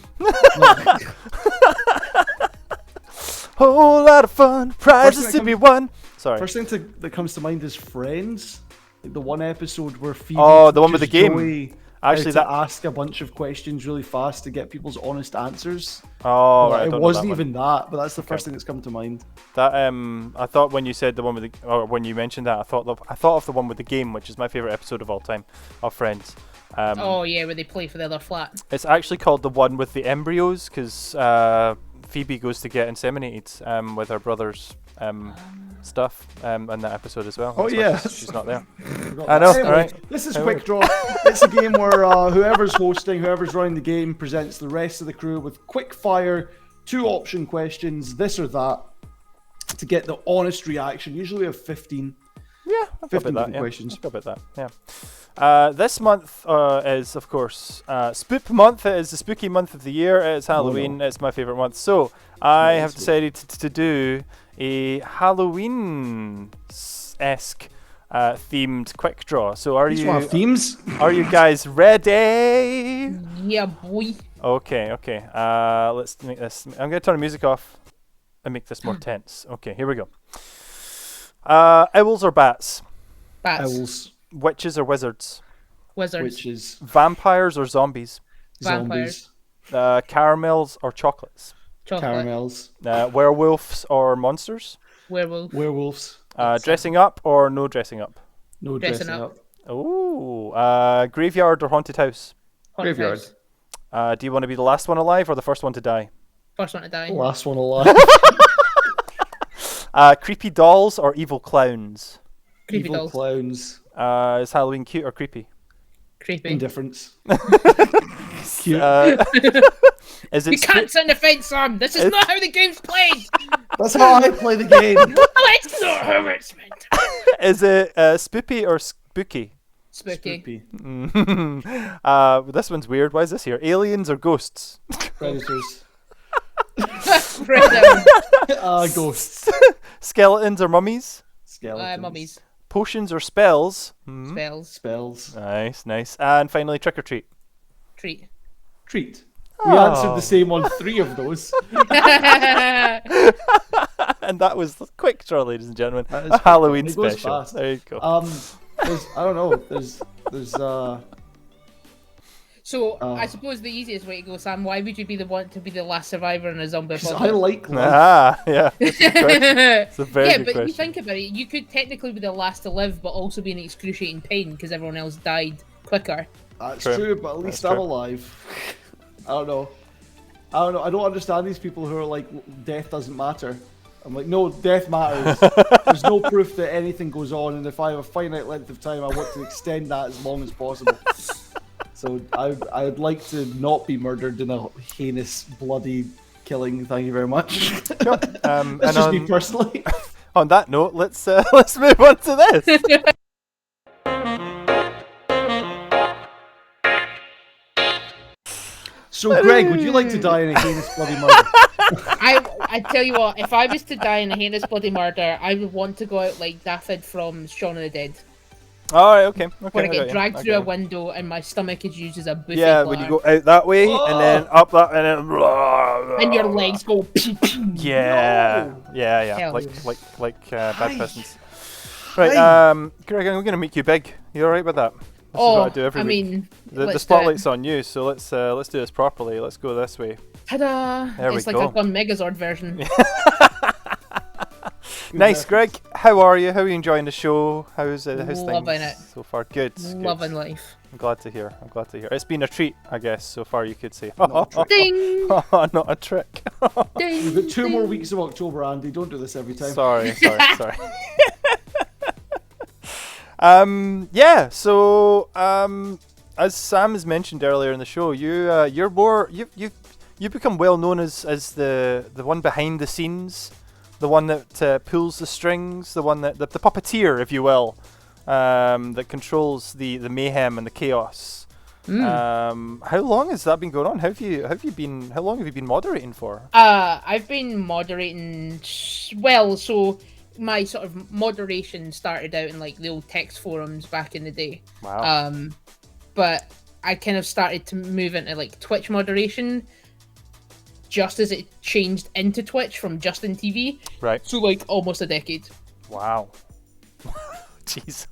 Whole lot of fun, prizes to be won. Sorry. First thing that comes to mind is Friends. Like the one episode where Phoebe the one with the game. Joey Actually, to ask a bunch of questions really fast to get people's honest answers. Oh, right. It wasn't even that, but that's the first thing that's come to mind. That I thought when you said the one with the, or when you mentioned that, I thought of the one with the game, which is my favorite episode of all time of Friends. Oh yeah, where they play for the other flat. It's actually called the one with the embryos because Phoebe goes to get inseminated with her brother's stuff in that episode as well. Oh yeah, she's not there. I know. Anyway, all right. This is Quick Draw. It's a game where whoever's hosting, whoever's running the game, presents the rest of the crew with quick fire 2 option questions, this or that, to get the honest reaction. Usually we have 15. Yeah, I've got 15 about that. different Yeah, questions. I've got about that. Yeah. This month is, of course, Spook Month. It is the spooky month of the year. It's Halloween. no. It's my favourite month. So I Nice have decided to do a Halloween-esque themed quick draw. So are These one you themes. are you guys ready? Yeah, boy. Okay. Let's make this. I'm gonna turn the music off and make this more tense. Okay, here we go. Owls or bats? Bats. Owls, Witches or wizards? Wizards. witches, Vampires or zombies? Vampires. zombies, Caramels or chocolates? Chocolate. caramels, Werewolves or monsters? Werewolf. werewolves. Dressing up or no dressing up? No Dressing dressing up. up. Ooh. Graveyard or haunted house? Haunted Graveyard. house. Do you want to be the last one alive or the first one to die? First one to die. Last one alive. Creepy dolls or evil clowns? Creepy Evil dolls. clowns. Is Halloween cute or creepy? Creepy. Indifference. Cute. Is it You can't sit on the fence, Sam. This is not how the game's played. That's how I play the game. That's not how it's meant. Is it spoopy or spooky? Spooky. Spoopy. This one's weird. Why is this here? Aliens or ghosts? Predators. Predator. Ghosts. Skeletons or mummies? Skeletons. Mummies. Potions or spells? Spells. Spells. Nice. And finally, trick or treat. Treat. Treat. We answered the same on 3 of those. And that was the quick draw, ladies and gentlemen. That is A Halloween it goes special. fast. There you go. There's, I don't know. There's So I suppose the easiest way to go, Sam. Why would you be the one to be the last survivor in a zombie because I apocalypse? like life. Yeah. That's a good question. It's a very Yeah, good but question. you think about it, you could technically be the last to live, but also be in excruciating pain because everyone else died quicker. That's True. true, but at least That's I'm true. alive. I don't know. I don't understand these people who are like, death doesn't matter. I'm like, no, death matters. There's no proof that anything goes on, and if I have a finite length of time, I want to extend that as long as possible. So I'd like to not be murdered in a heinous, bloody killing. Thank you very much. That's And just me personally. on that note, let's move on to this. So, Greg, would you like to die in a heinous, bloody murder? I tell you what, if I was to die in a heinous bloody murder, I would want to go out like Daffod from Shaun of the Dead, All right, okay. where I got get you, dragged I through got a you. window and my stomach is used as a buffet Yeah, platter, when you go out that way and then up that and then. and your legs go. Yeah, No. yeah. Hell Like bad Hi. persons. Right, Greg, I'm gonna make you big. You alright with that? This is what I do every week. mean, The let's do it. spotlight's on you, so let's do this properly. Let's go this way. Ta-da! There we It's like go. a one Megazord version. Nice, Greg. How are you? How are you enjoying the show? How's things Loving it. so far? Good. Loving good. life. I'm glad to hear. It's been a treat, I guess, so far. You could say. Not a trick. Ding! Not a trick. Ding! We've got 2 more ding. weeks of October, Andy. Don't do this every time. sorry. Yeah. So, as Sam has mentioned earlier in the show, you've become well known as the one behind the scenes, the one that pulls the strings, the one that the puppeteer, if you will, that controls the mayhem and the chaos. How long has that been going on? How long have you been moderating for? I've been moderating. Well, so my sort of moderation started out in like the old text forums back in the day. Wow. But I kind of started to move into like Twitch moderation just as it changed into Twitch from Justin TV. Right. So like almost a decade. Wow. Jeez.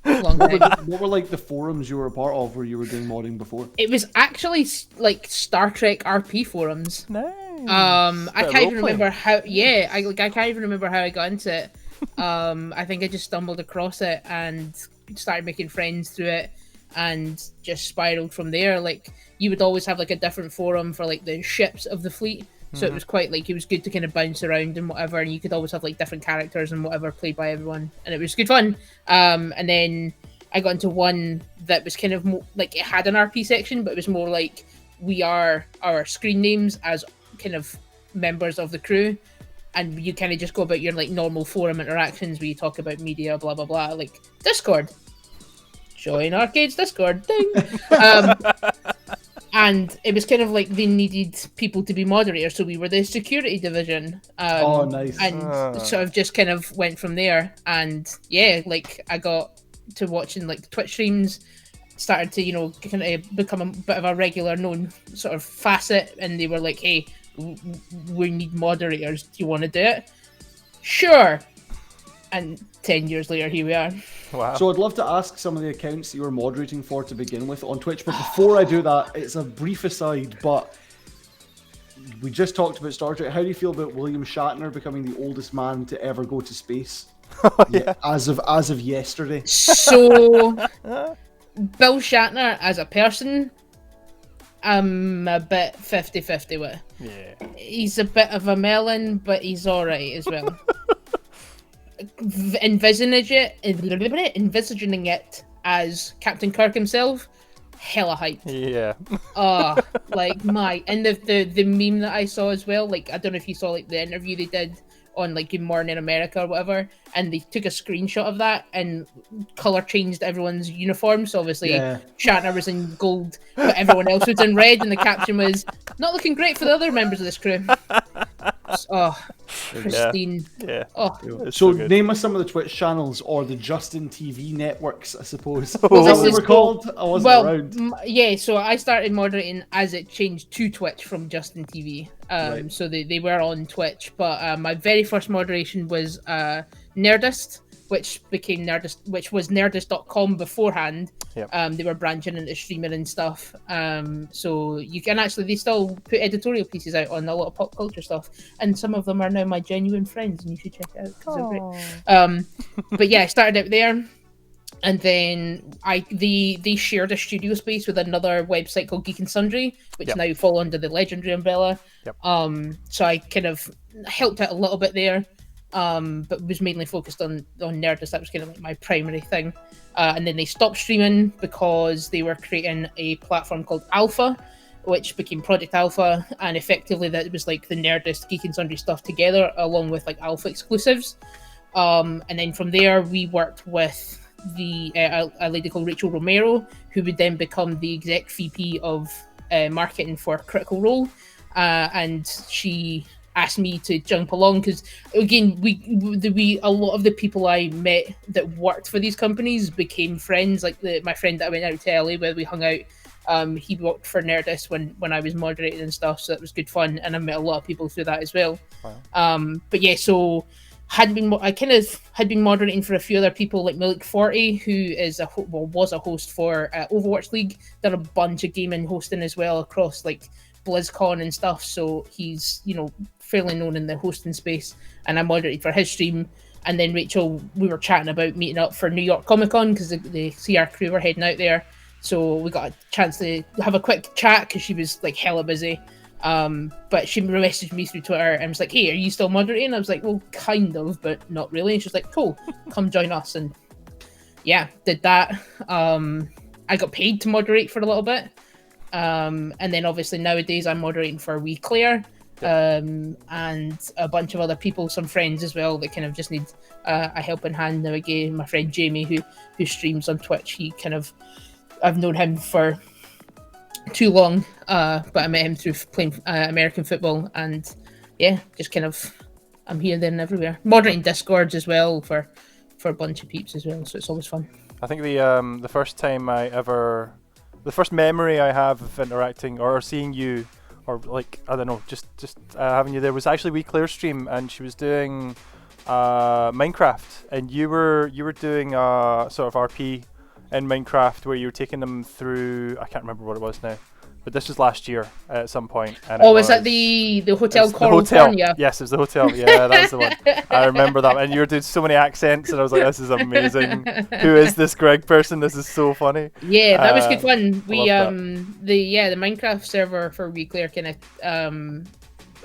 Long time. What were like the forums you were a part of where you were doing modding before? It was actually like Star Trek RP forums. Nice. I Bit of can't even roleplay. remember how. Yeah, I can't even remember how I got into it. I think I just stumbled across it and started making friends through it, and just spiraled from there. Like you would always have like a different forum for like the ships of the fleet, so it was quite like it was good to kind of bounce around and whatever. And you could always have like different characters and whatever played by everyone, and it was good fun. And then I got into one that was kind of more like it had an RP section, but it was more like we are our screen names as kind of members of the crew. and you kind of just go about your like normal forum interactions where you talk about media, blah blah blah. Like Discord, join R-CADE's Discord, ding. And it was kind of like they needed people to be moderators, so we were the security division. Oh, nice. And sort of just kind of went from there. And yeah, like I got to watching like Twitch streams, started to, you know, kind of become a bit of a regular known sort of facet. And they were like, hey, we need moderators. Do you want to do it? Sure. And 10 years later, here we are. Wow. So I'd love to ask some of the accounts that you were moderating for to begin with on Twitch, but before I do that, it's a brief aside, but we just talked about Star Trek. How do you feel about William Shatner becoming the oldest man to ever go to space? Yeah, as of yesterday. So, Bill Shatner as a person, I'm a bit 50-50 with. Yeah. He's a bit of a melon, but he's alright as well. Envisaging it as Captain Kirk himself, hella hyped. Yeah. And the meme that I saw as well, like I don't know if you saw like the interview they did on like Good Morning America or whatever, and they took a screenshot of that and color changed everyone's uniform. So obviously Shatner was in gold, but everyone else was in red, and the caption was not looking great for the other members of this crew. Oh, pristine. Yeah. Oh. It's So good. name us some of the Twitch channels or the Justin TV networks, I suppose. Well, Is that this what they were is called? I wasn't around. Yeah, so I started moderating as it changed to Twitch from Justin TV. Right. So they were on Twitch, but my very first moderation was Nerdist, which became Nerdist, which was Nerdist.com beforehand. Yep. They were branching into streaming and stuff. So you can actually, they still put editorial pieces out on a lot of pop culture stuff, and some of them are now my genuine friends, and you should check it out because they're great. But yeah, I started out there. And then they shared a studio space with another website called Geek and Sundry, which now fall under the Legendary umbrella. Yep. So I kind of helped out a little bit there, but was mainly focused on Nerdist. That was kind of like my primary thing. And then they stopped streaming because they were creating a platform called Alpha, which became Project Alpha, and effectively that was like the Nerdist, Geek and Sundry stuff together, along with like Alpha exclusives. And then from there, we worked with a lady called Rachel Romero, who would then become the exec VP of marketing for Critical Role, and she asked me to jump along because again we a lot of the people I met that worked for these companies became friends. Like my friend that I went out to LA with, we hung out. He worked for Nerdist when I was moderating and stuff, so that was good fun, and I met a lot of people through that as well. Wow. But yeah, so I kind of had been moderating for a few other people, like Malik 40, who is was a host for Overwatch League. Done a bunch of gaming hosting as well across like BlizzCon and stuff. So he's, you know, fairly known in the hosting space. And I moderated for his stream. And then Rachel, we were chatting about meeting up for New York Comic Con because the CR crew were heading out there. So we got a chance to have a quick chat because she was like hella busy. But she messaged me through Twitter and was like, hey, are you still moderating? I was like, well, kind of, but not really. And she was like, cool, come join us. And yeah, did that. I got paid to moderate for a little bit. And then obviously nowadays I'm moderating for Wee Claire, and a bunch of other people, some friends as well that kind of just need a helping hand now again. My friend Jamie, who streams on Twitch, I've known him for too long, but I met him through playing American football, and yeah, just kind of I'm here, there, and everywhere. Moderating Discords as well for a bunch of peeps as well, so it's always fun. I think the first memory I have of interacting or seeing you, or like I don't know, just having you there was actually Wee Claire's stream, and she was doing Minecraft, and you were doing sort of RP in Minecraft where you were taking them through, I can't remember what it was now, but this was last year at some point. And was that the Hotel California? Yes, it was the hotel. Yeah, that was the one. I remember that. And you were doing so many accents, and I was like, this is amazing. Who is this Greg person? This is so funny. Yeah, that was good fun. We the Minecraft server for Wee Claire kind of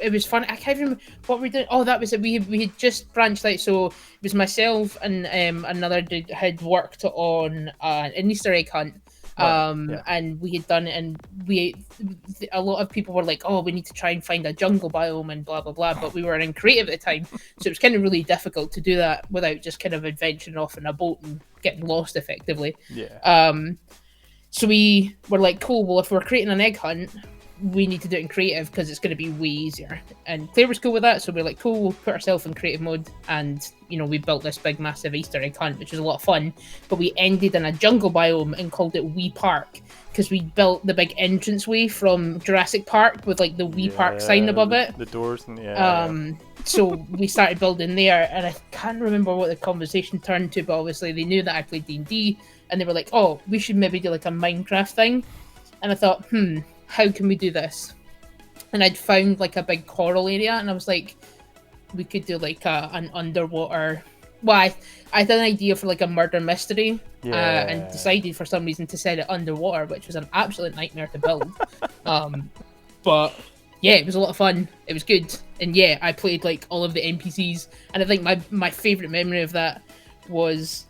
it was fun. I can't remember what we did. Oh, that was it. We had just branched out. So it was myself and another dude had worked on an Easter egg hunt. And we had done it, and a lot of people were like, oh, we need to try and find a jungle biome and blah blah blah, but we were in creative at the time, so it was kind of really difficult to do that without just kind of adventuring off in a boat and getting lost effectively. So we were like, cool, well, if we're creating an egg hunt, we need to do it in creative because it's going to be way easier. And Claire was cool with that, so we were like, cool, we'll put ourselves in creative mode, and we built this big massive Easter egg hunt, which was a lot of fun. But we ended in a jungle biome and called it Wee Park because we built the big entranceway from Jurassic Park with like the Wee Park sign above it, the doors, and so we started building there, and I can't remember what the conversation turned to, but obviously they knew that I played D&D, and they were like, oh, we should maybe do like a Minecraft thing. And I thought, how can we do this? And I'd found like a big coral area, and I was like, we could do like an underwater. Well, I had an idea for like a murder mystery, and decided for some reason to set it underwater, which was an absolute nightmare to build. But yeah, it was a lot of fun. It was good, and yeah, I played like all of the NPCs, and I think my favorite memory of that was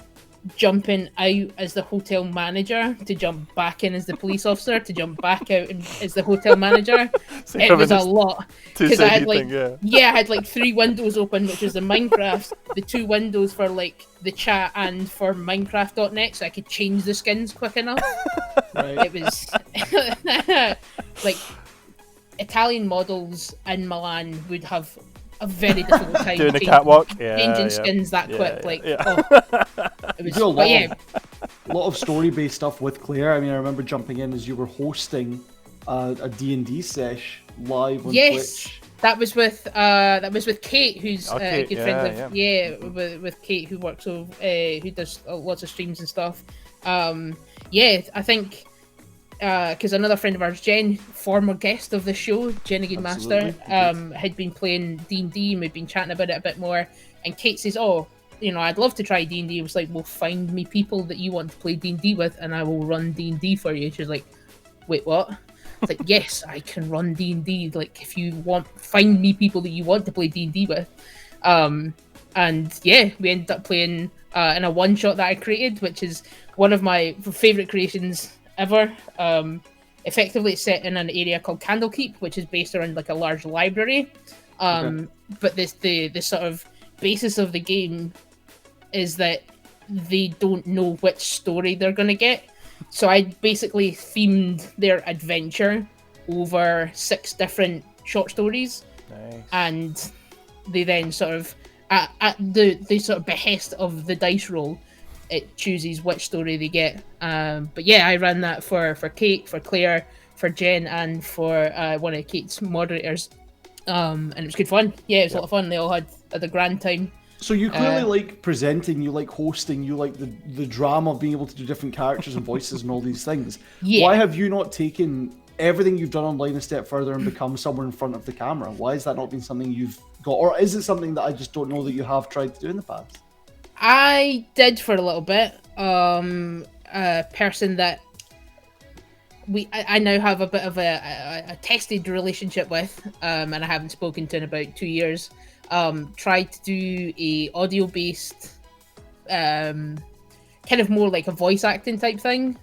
jumping out as the hotel manager to jump back in as the police officer to jump back out as the hotel manager. It was a lot because I had like I had like 3 windows open, which was the Minecraft, the 2 windows for like the chat and for Minecraft.net, so I could change the skins quick enough. It was like Italian models in Milan would have a very difficult time doing a catwalk, changing skins that quick. It was a lot of story-based stuff with Claire. I mean, I remember jumping in as you were hosting a D&D sesh live on Twitch. That was with Kate, who's a good friend of with Kate, who works who does lots of streams and stuff. I think. Because another friend of ours, Jen, former guest of the show, Jen again Master, had been playing D&D, and we'd been chatting about it a bit more. And Kate says, "Oh, I'd love to try D&D." I was like, "Well, find me people that you want to play D&D with, and I will run D&D for you." She was like, "Wait, what?" I was like, "Yes, I can run D&D. Like, if you want, find me people that you want to play D&D with." And yeah, we ended up playing in a one shot that I created, which is one of my favorite creations ever. Effectively, it's set in an area called Candlekeep, which is based around like a large library. But the sort of basis of the game is that they don't know which story they're going to get. So I basically themed their adventure over 6 different short stories. Nice. And they then sort of at the sort of behest of the dice roll, it chooses which story they get. But yeah, I ran that for Kate, for Claire, for Jen, and for one of Kate's moderators. And it was good fun. Yeah, it was a lot of fun. They all had a grand time. So you clearly like presenting, you like hosting, you like the drama of being able to do different characters and voices and all these things. Yeah. Why have you not taken everything you've done online a step further and become somewhere in front of the camera? Why has that not been something you've got? Or is it something that I just don't know that you have tried to do in the past? I did for a little bit. A person that I now have a bit of a tested relationship with, and I haven't spoken to in about 2 years. Tried to do a audio-based, kind of more like a voice acting type thing.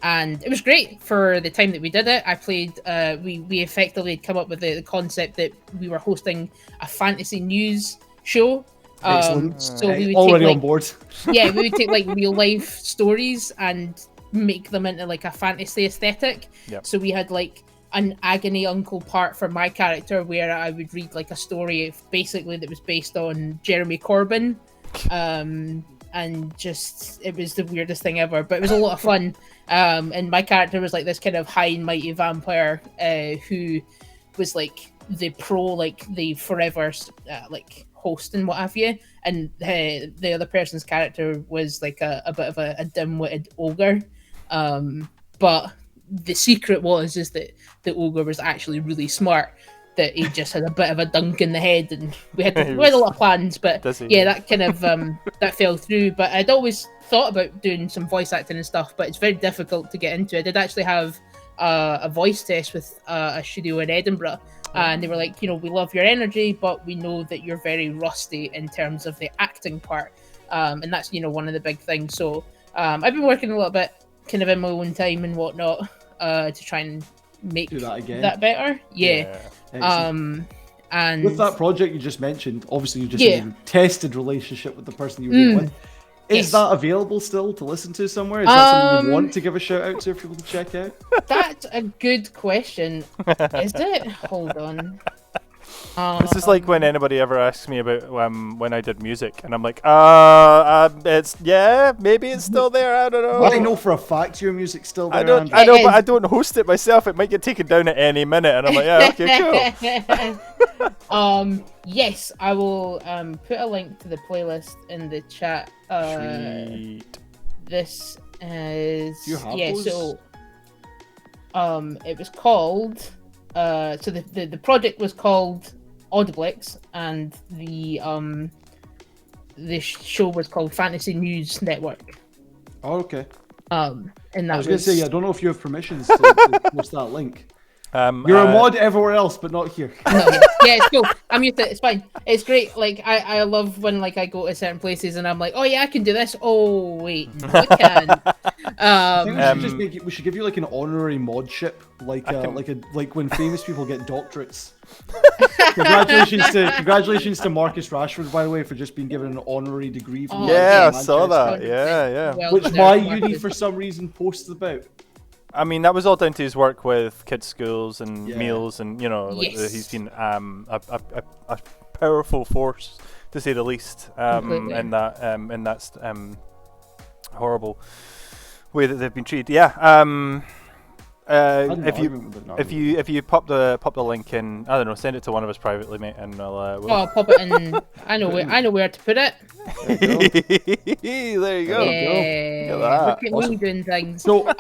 And it was great for the time that we did it. I played. We effectively had come up with the concept that we were hosting a fantasy news show. Excellent. So we would already take, on board. Yeah, we would take like real life stories and make them into like a fantasy aesthetic. Yep. So we had like an agony uncle part for my character where I would read like a story basically that was based on Jeremy Corbyn. And just, it was the weirdest thing ever, but it was a lot of fun. And my character was like this kind of high and mighty vampire who was like the the forever like host and what have you. And the other person's character was like a bit of a dim-witted ogre. But the secret was that the ogre was actually really smart, that he just had a bit of a dunk in the head, and we had a lot of plans, but yeah, that kind of that fell through. But I'd always thought about doing some voice acting and stuff, but it's very difficult to get into. I did actually have a voice test with a studio in Edinburgh, and they were like, we love your energy, but we know that you're very rusty in terms of the acting part, and that's one of the big things. So I've been working a little bit kind of in my own time and whatnot, to try and make Do that again. that better. Yeah. Excellent. And With that project you just mentioned, obviously you just Yeah. said you tested relationship with the person you were dealing with. Is Yes. that available still to listen to somewhere? Is that something you Um, want to give a shout out to if people to check out? That's a good question. Is it? Hold on. This is like when anybody ever asks me about when I did music, and I'm like, it's maybe it's still there. I don't know. Well, I know for a fact your music's still there. I don't. Andrew. I know, It but is. I don't host it myself. It might get taken down at any minute, and I'm like, yeah, okay, cool. Yes, I will put a link to the playlist in the chat. Sweet. This is Do you have those? so it was called so the project was called Audiblex, and the show was called Fantasy News Network. Oh, okay. And that I was going to say, I don't know if you have permissions to post that link. You're a mod everywhere else, but not here. No, yeah, it's cool. I'm used to it. It's fine. It's great. Like I love when like I go to certain places and I'm like, oh yeah, I can do this. Oh wait, no, I can't. I think we should just make it. We should give you like an honorary modship, like when famous people get doctorates. Congratulations to Marcus Rashford, by the way, for just being given an honorary degree. From Yeah, I Manchester. saw that. Yeah. Well Which deserved, my Marcus. uni, for some reason, posted about. I mean, that was all down to his work with kids' schools and Yeah. meals, and Yes. he's been a powerful force, to say the least, Completely. in that horrible way that they've been treated. Yeah. If you pop the link in, I don't know, send it to one of us privately, mate, and we'll I'll pop it in. I know where to put it. there you go. Yeah, Look at that. look at me doing things. So,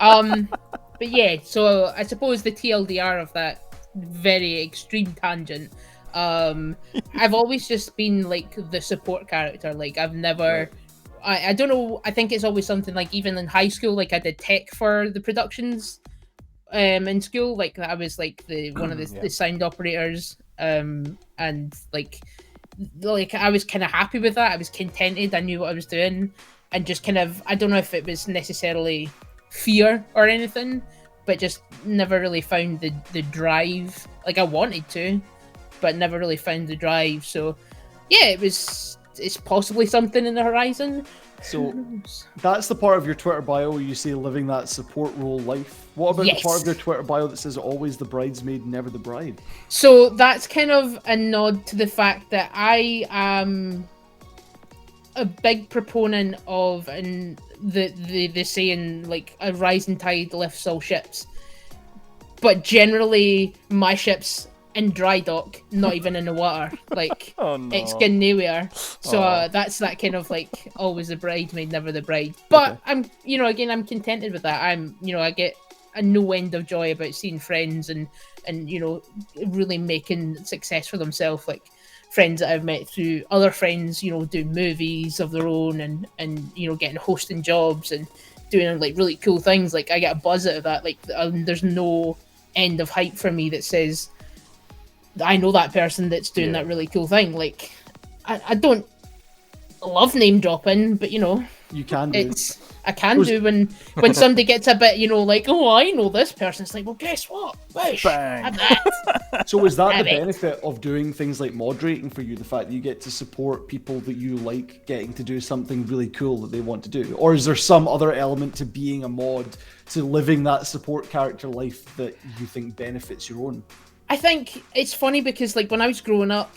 But yeah, so I suppose the TLDR of that very extreme tangent. I've always just been like the support character. Like I've never, I don't know. I think it's always something like even in high school, like I did tech for the productions, in school. Like I was like one of the sound operators, and like I was kind of happy with that. I was contented. I knew what I was doing, and just kind of I don't know if it was necessarily fear or anything, but just never really found the drive. Like I wanted to, but never really found the drive. So yeah, it's possibly something in the horizon. So that's the part of your Twitter bio where you say living that support role life. What about the part of your Twitter bio that says always the bridesmaid, never the bride? So that's kind of a nod to the fact that I am a big proponent of the saying like a rising tide lifts all ships. But generally my ship's in dry dock, not even in the water. Like it's getting nowhere. So that's that kind of like always the bridesmaid, never the bride. But I'm I'm contented with that. I get a no end of joy about seeing friends and really making success for themselves. Like friends that I've met through other friends, do movies of their own and getting hosting jobs and doing like really cool things. Like I get a buzz out of that. Like there's no end of hype for me that says I know that person that's doing that really cool thing. Like I don't love name dropping, but you can do. I can do when somebody gets a bit, like, oh, I know this person. It's like, well, guess what? Wish. Have that. So is that the benefit of doing things like moderating for you? The fact that you get to support people that you like getting to do something really cool that they want to do? Or is there some other element to being a mod, to living that support character life that you think benefits your own? I think it's funny because like when I was growing up,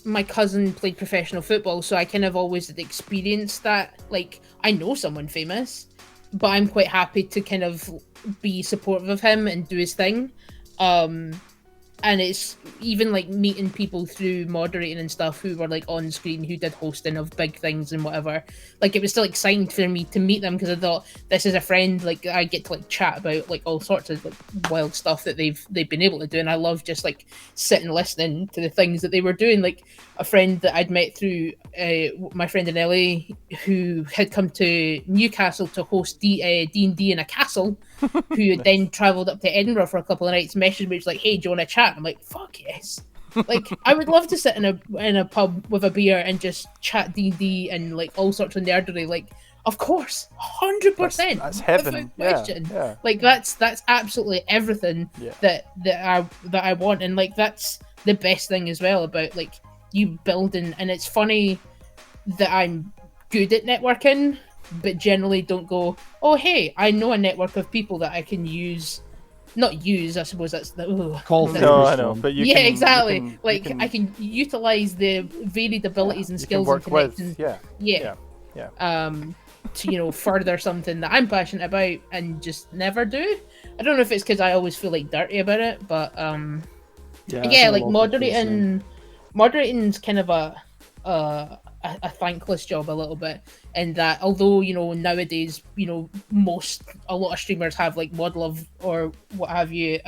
my cousin played professional football, so I kind of always had experienced that. Like I know someone famous, but I'm quite happy to kind of be supportive of him and do his thing. And it's even like meeting people through moderating and stuff who were like on screen, who did hosting of big things and whatever. Like it was still exciting for me to meet them because I thought this is a friend. Like I get to like chat about like all sorts of like wild stuff that they've been able to do, and I love just like sitting listening to the things that they were doing. Like a friend that I'd met through my friend in LA who had come to Newcastle to host D&D in a castle, who had then travelled up to Edinburgh for a couple of nights, messaged me, was like, hey, do you want to chat? I'm like, fuck yes. Like I would love to sit in a pub with a beer and just chat D&D and like all sorts of nerdery. Like Of course, 100%. That's heaven. Without question. Yeah. Like that's absolutely everything that I want, and like that's the best thing as well about like you building. And it's funny that I'm good at networking, but generally don't go, oh hey, I know a network of people that I can use. Not use, I suppose that's the I know, but you can, exactly. you can, I can utilize the varied abilities and skills and connections. To further something that I'm passionate about and just never do. I don't know if it's because I always feel like dirty about it, but like moderating's kind of a thankless job a little bit, and that although nowadays a lot of streamers have like mod love or what have you,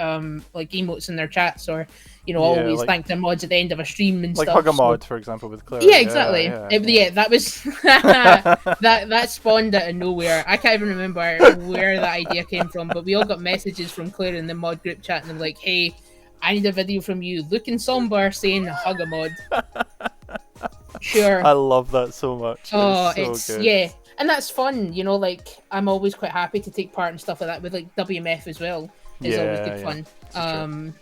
like emotes in their chats, or always like, thank their mods at the end of a stream and like stuff. Hug a mod, for example, with Claire. Yeah, exactly. That was that spawned out of nowhere. I can't even remember where that idea came from, but we all got messages from Claire in the mod group chat, and they're like, "Hey, I need a video from you looking somber saying hug a mod." Sure. I love that so much. It's so good. And that's fun, like I'm always quite happy to take part in stuff like that with like WMF as well. It's always good fun.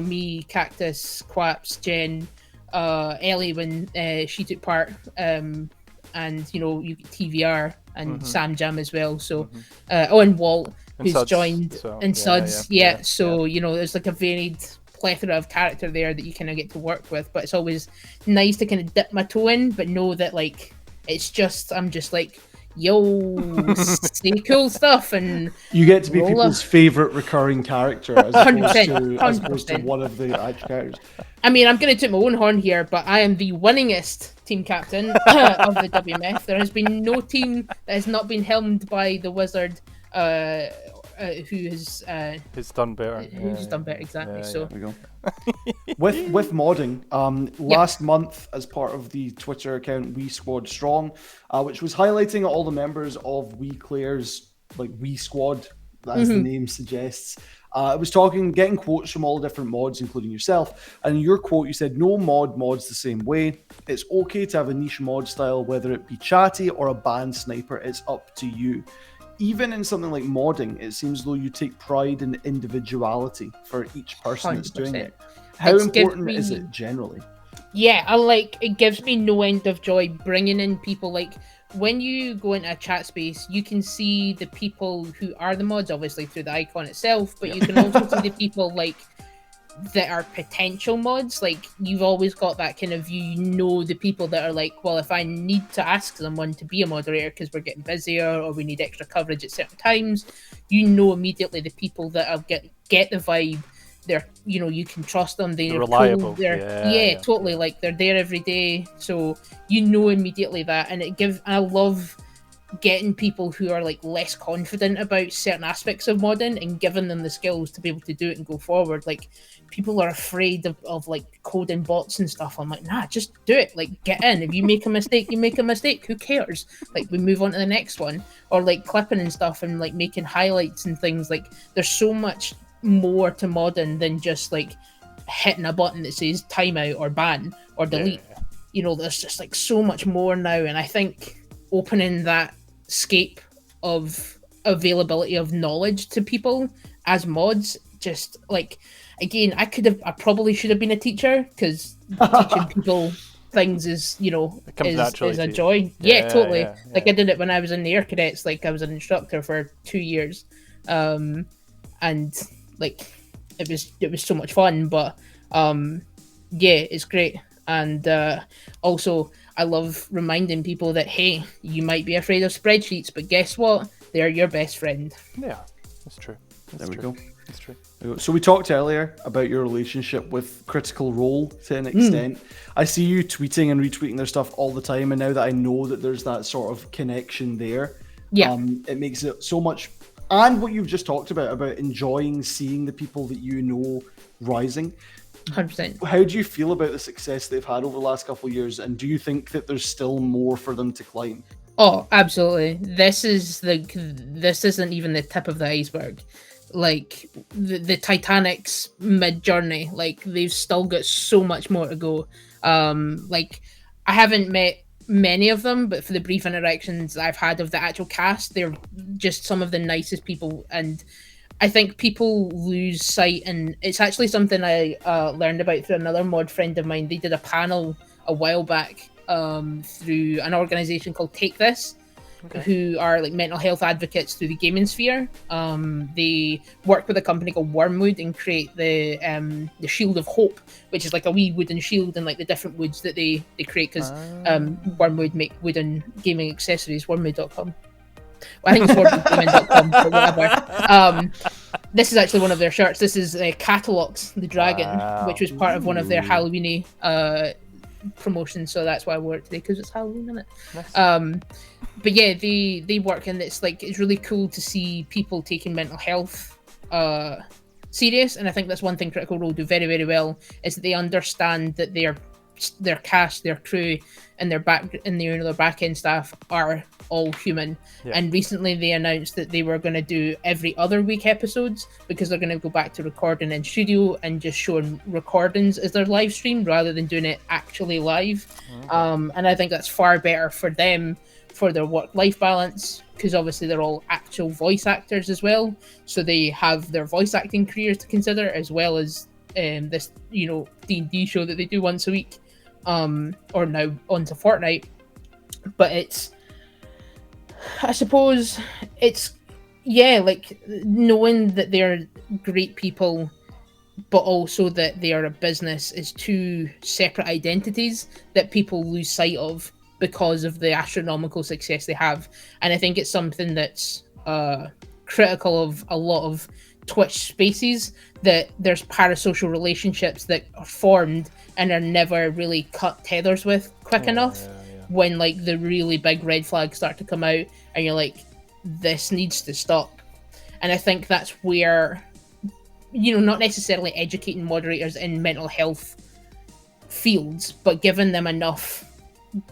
Me, Cactus, Quaps, Jen, Ellie when she took part, and you get TVR and Sam Jam as well. So and Walt who's Suds, joined and Suds. So there's like a varied plethora of character there that you kind of get to work with, but it's always nice to kind of dip my toe in, but know that like I'm just like, yo, say cool stuff, and you get to be people's favorite recurring character as opposed to one of the actual characters. I mean, I'm going to toot my own horn here, but I am the winningest team captain of the WMF. There has been no team that has not been helmed by the wizard, who has done better. Who's done better, exactly. So there we go. with modding, last month as part of the Twitter account We Squad Strong, which was highlighting all the members of We Claire's like We Squad, as the name suggests. It was getting quotes from all the different mods, including yourself. And in your quote, you said, no mod mods the same way. It's okay to have a niche mod style, whether it be chatty or a band sniper, it's up to you. Even in something like modding, it seems though you take pride in individuality for each person 100%. That's doing it. How important is it generally? Yeah, it gives me no end of joy bringing in people. Like when you go into a chat space, you can see the people who are the mods, obviously through the icon itself, but you can also see the people like that are potential mods. Like you've always got that kind of view, the people that are like, well, if I need to ask someone to be a moderator because we're getting busier or we need extra coverage at certain times, immediately the people that are get the vibe. They're you can trust them, they're reliable. Cool. They're totally like they're there every day, so immediately that. And I love getting people who are like less confident about certain aspects of modding and giving them the skills to be able to do it and go forward. Like people are afraid of like coding bots and stuff. I'm like, nah, just do it. Like get in. If you make a mistake, you make a mistake. Who cares? Like we move on to the next one. Or like clipping and stuff and like making highlights and things. Like there's so much more to modding than just like hitting a button that says timeout or ban or delete. There's just like so much more now, and I think opening that scape of availability of knowledge to people as mods, just like, again, I probably should have been a teacher, because teaching people things is is a joy. Yeah, totally. Like I did it when I was in the Air Cadets. Like I was an instructor for 2 years, and like it was so much fun. But it's great. And also I love reminding people that, hey, you might be afraid of spreadsheets, but guess what? They're your best friend. Yeah, that's true. There we go. That's true. So we talked earlier about your relationship with Critical Role to an extent. I see you tweeting and retweeting their stuff all the time, and now that I know that there's that sort of connection there, it makes it so much. And what you've just talked about enjoying seeing the people that you know rising. 100%. How do you feel about the success they've had over the last couple of years, and do you think that there's still more for them to climb? Oh, absolutely. This isn't even the tip of the iceberg. Like the Titanic's mid-journey, like they've still got so much more to go. Like I haven't met many of them, but for the brief interactions I've had of the actual cast, they're just some of the nicest people. And I think people lose sight, and it's actually something I learned about through another mod friend of mine. They did a panel a while back through an organization called Take This, who are like mental health advocates through the gaming sphere. They work with a company called Wormwood and create the Shield of Hope, which is like a wee wooden shield and like the different woods that they create, because Wormwood make wooden gaming accessories. Wormwood.com. Well, I think it's wormwoodgaming.com, but whatever. This is actually one of their shirts. This is Catalox the Dragon, which was part of one of their Halloween promotions, so that's why I wore it today, because it's Halloween, isn't it? Nice. But yeah, they work, and it's really cool to see people taking mental health serious, and I think that's one thing Critical Role do very, very well, is that they understand that their cast, their crew, and their back end staff are all human. Yeah. And recently they announced that they were going to do every other week episodes, because they're going to go back to recording in studio and just showing recordings as their live stream rather than doing it actually live. And I think that's far better for them, for their work-life balance, because obviously they're all actual voice actors as well, so they have their voice acting careers to consider, as well as this D&D show that they do once a week, or now onto Fortnite. But I suppose it's like knowing that they're great people, but also that they are a business, is two separate identities that people lose sight of because of the astronomical success they have. And I think it's something that's critical of a lot of Twitch spaces, that there's parasocial relationships that are formed and are never really cut tethers with quick enough. When like the really big red flags start to come out and you're like, this needs to stop. And I think that's where, not necessarily educating moderators in mental health fields, but giving them enough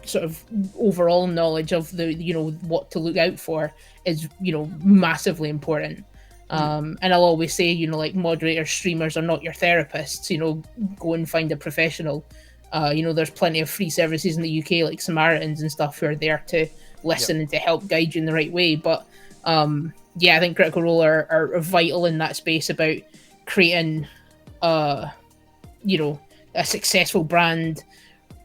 sort of overall knowledge of the what to look out for is massively important. And I'll always say, like, moderators, streamers are not your therapists. Go and find a professional. There's plenty of free services in the UK, like Samaritans and stuff, who are there to listen and to help guide you in the right way. But I think Critical Role are vital in that space about creating a successful brand,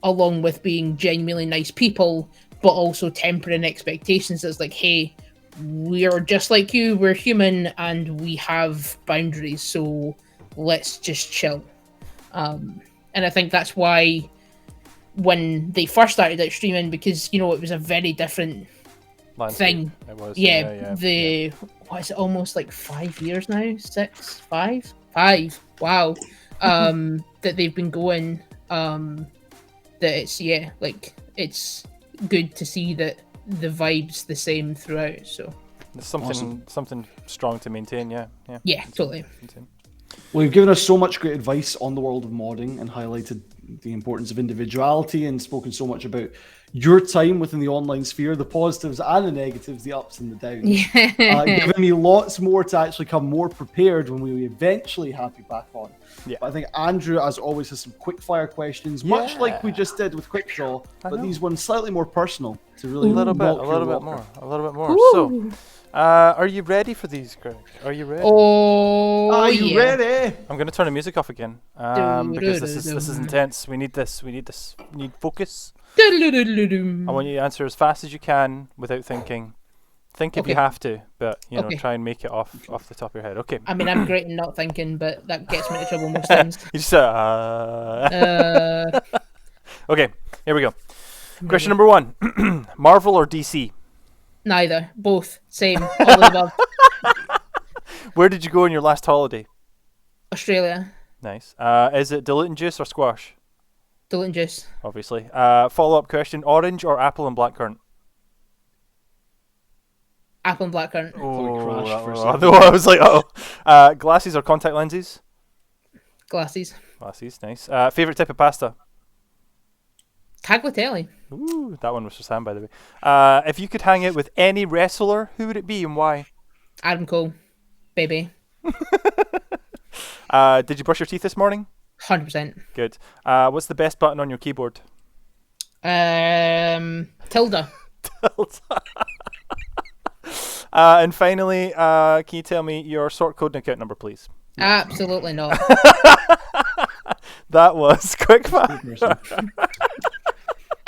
along with being genuinely nice people, but also tempering expectations. It's like, hey, we're just like you, we're human, and we have boundaries, so let's just chill. And I think that's why when they first started out streaming, because it was a very different thing. It was. What is it, almost like 5 years now? 6? 5? 5. Wow. That they've been going. That it's good to see that the vibe's the same throughout. So it's something strong to maintain. Yeah, totally. Well, you've given us so much great advice on the world of modding and highlighted the importance of individuality and spoken so much about your time within the online sphere, the positives and the negatives, the ups and the downs. Giving me lots more to actually come more prepared when we eventually have you back on. Yeah. But I think Andrew, as always, has some quick fire questions, much like we just did with Quickdraw, but these ones slightly more personal to really a little bit more. So, are you ready for these, Greg? Are you ready? Are you ready? I'm going to turn the music off again because this is intense. We need this. We need focus. I want you to answer as fast as you can without thinking. Think if you have to, but try and make it off the top of your head. Okay. I mean, I'm great in not thinking, but that gets me into trouble most times. You just Okay, here we go. Question number 1: Marvel or DC? Neither. Both. Same. All of the above. Where did you go on your last holiday? Australia. Nice. Is it diluting juice or squash? Diluting juice. Obviously. Follow-up question: orange or apple and blackcurrant? Apple and blackcurrant. I was like, glasses or contact lenses? Glasses. Glasses, nice. Favorite type of pasta? Tagliatelle. Ooh, that one was for Sam, by the way. If you could hang out with any wrestler, who would it be and why? Adam Cole, baby. Did you brush your teeth this morning? 100%. Good. What's the best button on your keyboard? Tilda. And finally, can you tell me your sort code and account number, please? Absolutely not. That was quickfire.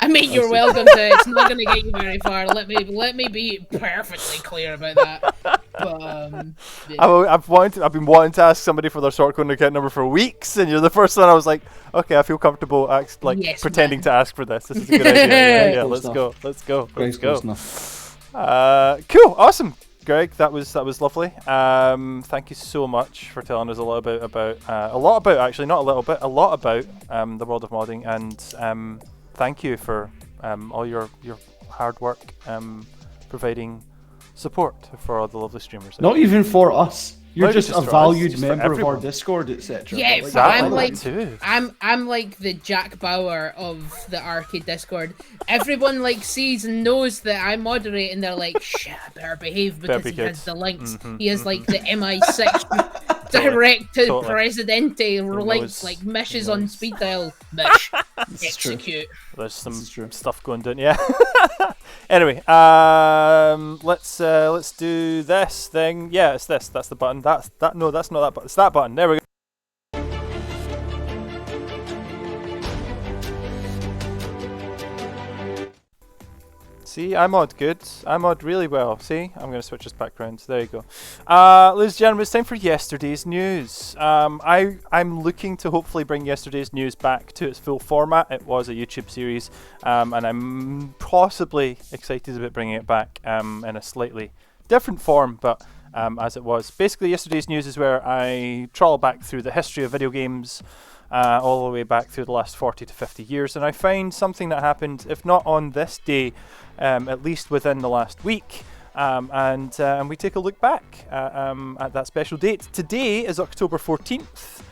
I mean, you're welcome to. It's not going to get you very far. Let me be perfectly clear about that. But yeah. I've been wanting to ask somebody for their sort code and account number for weeks, and you're the first one. I was like, okay, I feel comfortable Yes, pretending man. to ask for this. This is a good idea. Yeah, let's go. Cool, awesome. Greg, that was lovely. Thank you so much for telling us a lot about the world of modding, and thank you for all your hard work providing support for all the lovely streamers. Not even for us. You're Not just just a for us, valued just for member of our everyone. Discord, etc. Yeah, But, Exactly. I'm like the Jack Bauer of the R-CADE Discord. Everyone sees and knows that I moderate, and they're like, "Shit, I better behave because he has the links. He has the MI6 direct to Totally. Presidente links, knows. mishes on speed dial. Mish, is true. execute." There's some is true. stuff going down. Yeah. Anyway, let's do this thing. Yeah, it's this. That's the button. No, that's not that button. It's that button. There we go. See, I mod good. I mod really well. See, I'm going to switch this background. There you go. Ladies and gentlemen, it's time for yesterday's news. I'm looking to hopefully bring yesterday's news back to its full format. It was a YouTube series, and I'm possibly excited about bringing it back in a slightly different form, but as it was. Basically, yesterday's news is where I trawl back through the history of video games, all the way back through the last 40 to 50 years, and I find something that happened, if not on this day, at least within the last week, and we take a look back at that special date. Today is October 14th,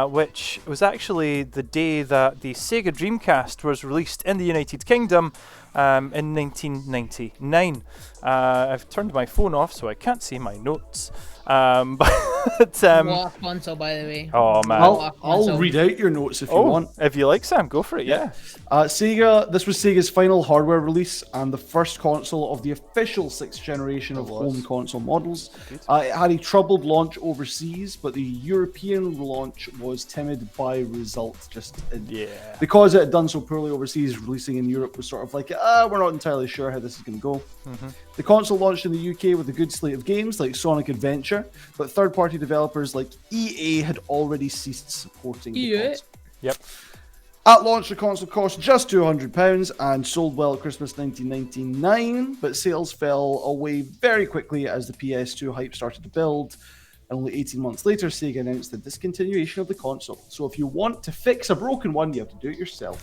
which was actually the day that the Sega Dreamcast was released in the United Kingdom in 1999. I've turned my phone off so I can't see my notes. What a console, by the way. Oh man, I'll read out your notes if you want. If you like, Sam, go for it. Yeah. Sega. This was Sega's final hardware release and the first console of the official 6th generation of home console models. It had a troubled launch overseas, but the European launch was timid by result. Because it had done so poorly overseas, releasing in Europe was sort of like, we're not entirely sure how this is going to go. The console launched in the UK with a good slate of games like Sonic Adventure, but third-party developers like EA had already ceased supporting the console. Yep. At launch, the console cost just £200 and sold well at Christmas 1999, but sales fell away very quickly as the PS2 hype started to build. And only 18 months later, Sega announced the discontinuation of the console. So if you want to fix a broken one, you have to do it yourself.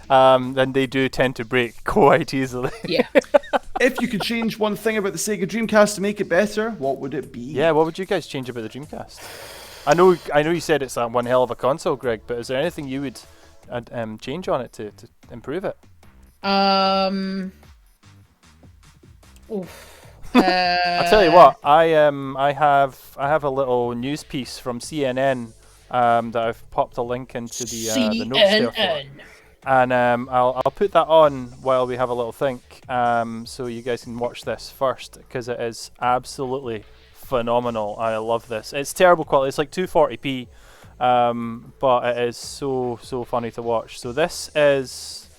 Then they do tend to break quite easily. Yeah. If you could change one thing about the Sega Dreamcast to make it better, what would it be? Yeah, what would you guys change about the Dreamcast? I know you said it's one hell of a console, Greg, but is there anything you would change on it to improve it? Oof. I'll tell you what, I have a little news piece from CNN that I've popped a link into the notes there for. And I'll put that on while we have a little think, so you guys can watch this first, because it is absolutely phenomenal. I love this. It's terrible quality. It's like 240p, but it is so funny to watch. So this is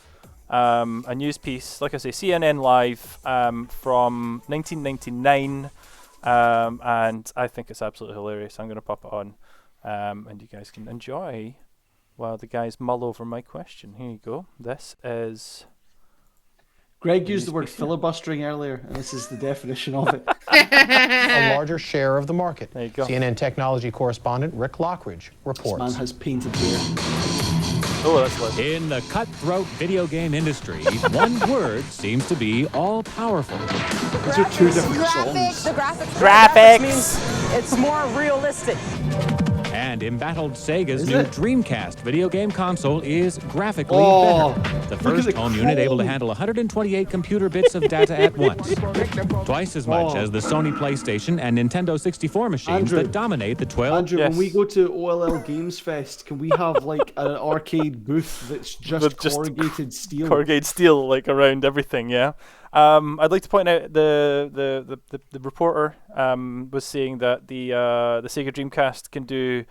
a news piece, like I say, CNN Live from 1999, and I think it's absolutely hilarious. I'm going to pop it on, and you guys can enjoy while the guys mull over my question. Here you go. This is... Greg used the word filibustering earlier, and this is the definition of it. A larger share of the market. There you go. CNN technology correspondent Rick Lockridge reports. This man has painted hair. Oh, that's lit. In the cutthroat video game industry, one word seems to be all-powerful. These are two different songs. The graphics means it's more realistic. And And embattled Sega's Is new it? Dreamcast video game console is graphically Oh, better. The look at first the home unit able to chrome. handle 128 computer bits of data at once. Twice as much Oh. as the Sony PlayStation and Nintendo 64 machines Andrew. that dominate the 12. Andrew, Yes. when we go to OLL Games Fest, can we have like an arcade booth that's just With just corrugated steel? Corrugated steel like around everything, yeah. I'd like to point out the reporter was saying that the Sega Dreamcast can do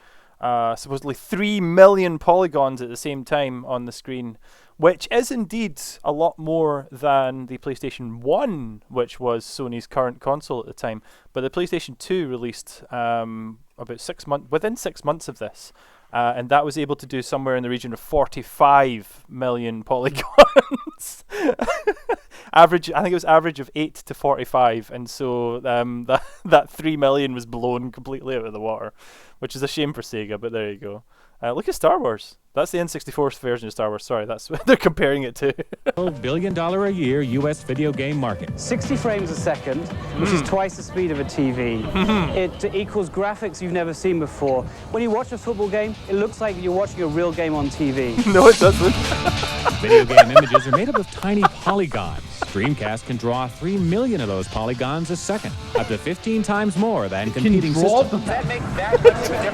supposedly 3 million polygons at the same time on the screen, which is indeed a lot more than the PlayStation 1, which was Sony's current console at the time. But the PlayStation 2 released within 6 months of this. And that was able to do somewhere in the region of 45 million polygons. I think it was average of 8 to 45, and so that 3 million was blown completely out of the water, which is a shame for Sega, but there you go. Look at Star Wars. That's the N64 version of Star Wars. Sorry, that's what they're comparing it to. $12 billion a year U.S. video game market. 60 frames a second, which is twice the speed of a TV. It equals graphics you've never seen before. When you watch a football game, it looks like you're watching a real game on TV. No, it doesn't. Video game images are made up of tiny polygons. Dreamcast can draw 3 million of those polygons a second, up to 15 times more than competing systems.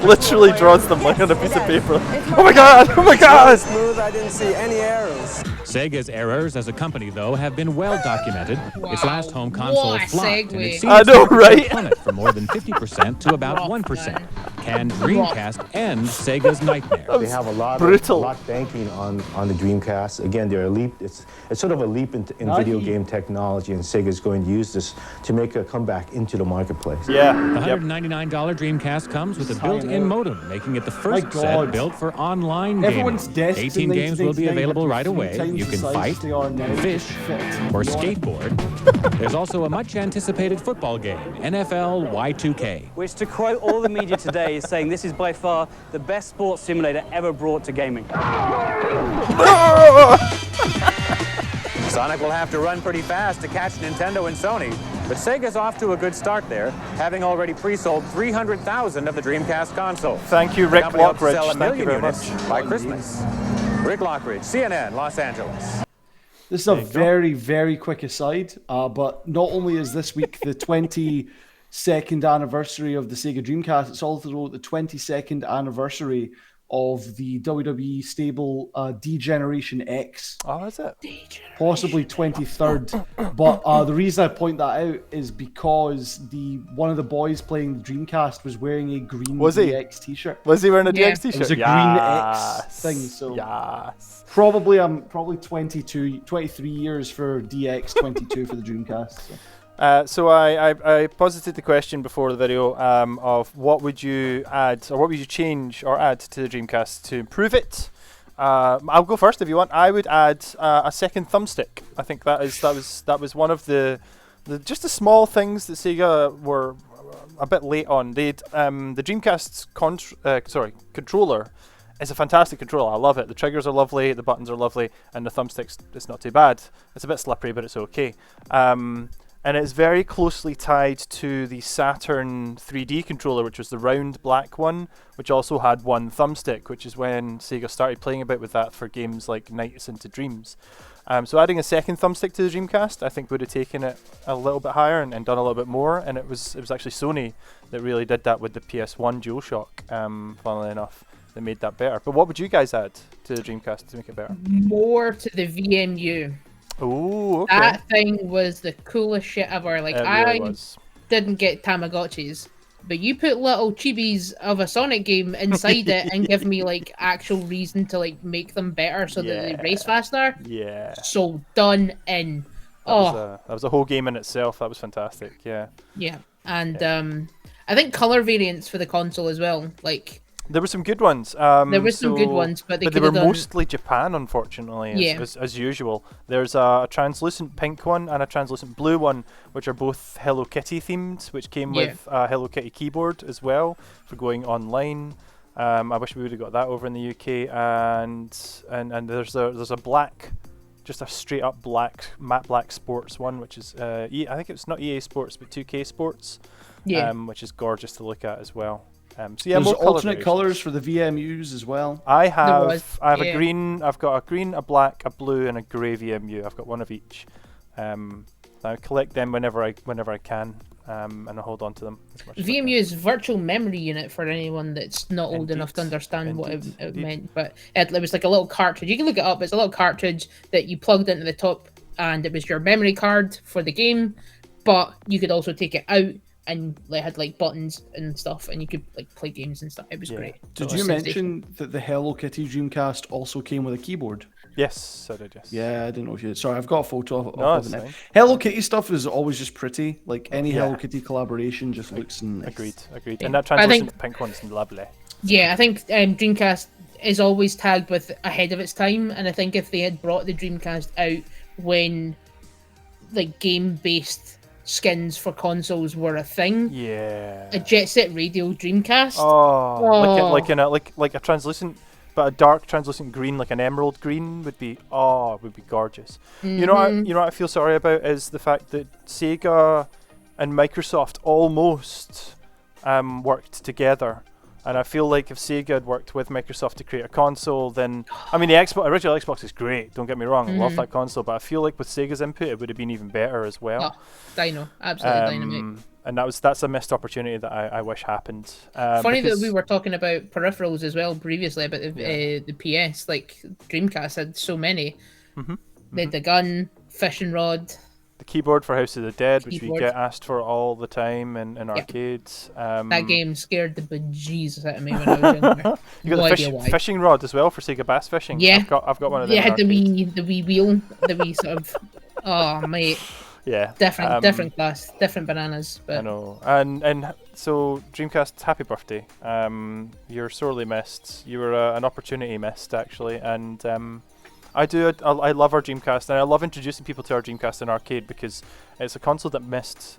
Literally draws them like on a piece of paper. Oh my god! Oh my god! Smooth, I didn't see any arrows. Sega's errors as a company, though, have been well documented. Its Wow. last home console What a flopped, and segue. it seems I know, to right? plummet from more than 50% to about Rough, 1%. man. Can Dreamcast end Sega's nightmare? They have a lot Brutal. of banking on the Dreamcast. Again, they're a leap. It's sort of a leap in video game technology, and Sega's going to use this to make a comeback into the marketplace. Yeah. The Yep. $199 Dreamcast comes with a built-in modem, making it the first God. set built for online gaming. Everyone's desks 18 in games will be 1999 available right had away. 3 times You the can size fight, they are now. fish, Fit. or skateboard. There's also a much-anticipated football game, NFL Y2K. Which, to quote all the media today, is saying this is by far the best sports simulator ever brought to gaming. Sonic will have to run pretty fast to catch Nintendo and Sony, but Sega's off to a good start there, having already pre-sold 300,000 of the Dreamcast console. Thank you, The Rick company hopes to Lockridge. sell 1 Thank you million very units much. by Christmas. Rick Lockridge, CNN, Los Angeles. This is a very, very quick aside, but not only is this week the 22nd anniversary of the Sega Dreamcast, it's also the 22nd anniversary of the WWE stable D-Generation X. Oh, is it? Possibly 23rd. But the reason I point that out is because one of the boys playing the Dreamcast was wearing a green Was he? DX t-shirt. Was he wearing a Yeah. DX t-shirt? It was a green X thing, so Yes. I'm probably 23 years for DX, 22 for the Dreamcast. So. So I posited the question before the video of what would you add or what would you change or add to the Dreamcast to improve it. I'll go first if you want. I would add a second thumbstick. I think that was one of the just the small things that Sega were a bit late on. The Dreamcast's controller is a fantastic controller. I love it. The triggers are lovely, the buttons are lovely, and the thumbstick's it's not too bad. It's a bit slippery, but it's okay. And it's very closely tied to the Saturn 3D controller, which was the round black one, which also had one thumbstick, which is when Sega started playing a bit with that for games like Nights into Dreams. So adding a second thumbstick to the Dreamcast, I think would have taken it a little bit higher and done a little bit more. And it was actually Sony that really did that with the PS1 DualShock, funnily enough, that made that better. But what would you guys add to the Dreamcast to make it better? More to the VMU. Oh, okay. That thing was the coolest shit ever. Like, It really I was. didn't get Tamagotchis, but you put little chibis of a Sonic game inside it and give me like actual reason to like make them better so that they race faster. Yeah. So done in. That was a whole game in itself. That was fantastic. Yeah. Yeah, and I think color variants for the console as well. Like, there were some good ones. there were some good ones, but they were could've done- mostly Japan, unfortunately, as usual. There's a translucent pink one and a translucent blue one, which are both Hello Kitty themed, which came with a Hello Kitty keyboard as well for going online. I wish we would have got that over in the UK. And there's a black, just a straight up black matte black sports one, which is I think it's not EA Sports but 2K Sports, which is gorgeous to look at as well. So yeah, There's more alternate variations. colours for the VMUs as well. I have yeah. a green. I've got a green, a black, a blue, and a grey VMU. I've got one of each. I collect them whenever I can, and I hold on to them as much as I can. VMU is virtual memory unit for anyone that's not old enough to understand what it meant. But it was like a little cartridge. You can look it up. It's a little cartridge that you plugged into the top, and it was your memory card for the game. But you could also take it out, and it had like buttons and stuff, and you could like play games and stuff. It was great. Did you mention that the Hello Kitty Dreamcast also came with a keyboard? Yes, I did. Yes. Yeah, I didn't know if you did. Sorry, I've got a photo of No, it now. fine. Hello Kitty stuff is always just pretty. Like any Yeah. Hello Kitty collaboration just looks nice. Agreed. Yeah. And that translucent pink one's lovely. Yeah, I think Dreamcast is always tagged with ahead of its time, and I think if they had brought the Dreamcast out when like game-based skins for consoles were a thing, a Jet Set Radio Dreamcast. Like a translucent, but a dark translucent green, like an emerald green, would be gorgeous. Mm-hmm. You know what I feel sorry about is the fact that Sega and Microsoft almost worked together. And I feel like if Sega had worked with Microsoft to create a console, then the original Xbox is great. Don't get me wrong, I love that console. But I feel like with Sega's input, it would have been even better as well. Dino, absolutely dynamite. And that's a missed opportunity that I wish happened. Funny that we were talking about peripherals as well previously about the PS. Like Dreamcast had so many. They had the gun, fishing rod. The keyboard for House of the Dead, which we get asked for all the time in arcades. That game scared the bejesus out of me when I was younger. You got the fishing rod as well for Sega Bass Fishing. Yeah, I've got one of them. Yeah, the wee wheel, the wee sort of. Oh mate. Yeah. Different class, different bananas. But I know. And so Dreamcast, happy birthday. You're sorely missed. You were an opportunity missed actually, and I love our Dreamcast, and I love introducing people to our Dreamcast in arcade because it's a console that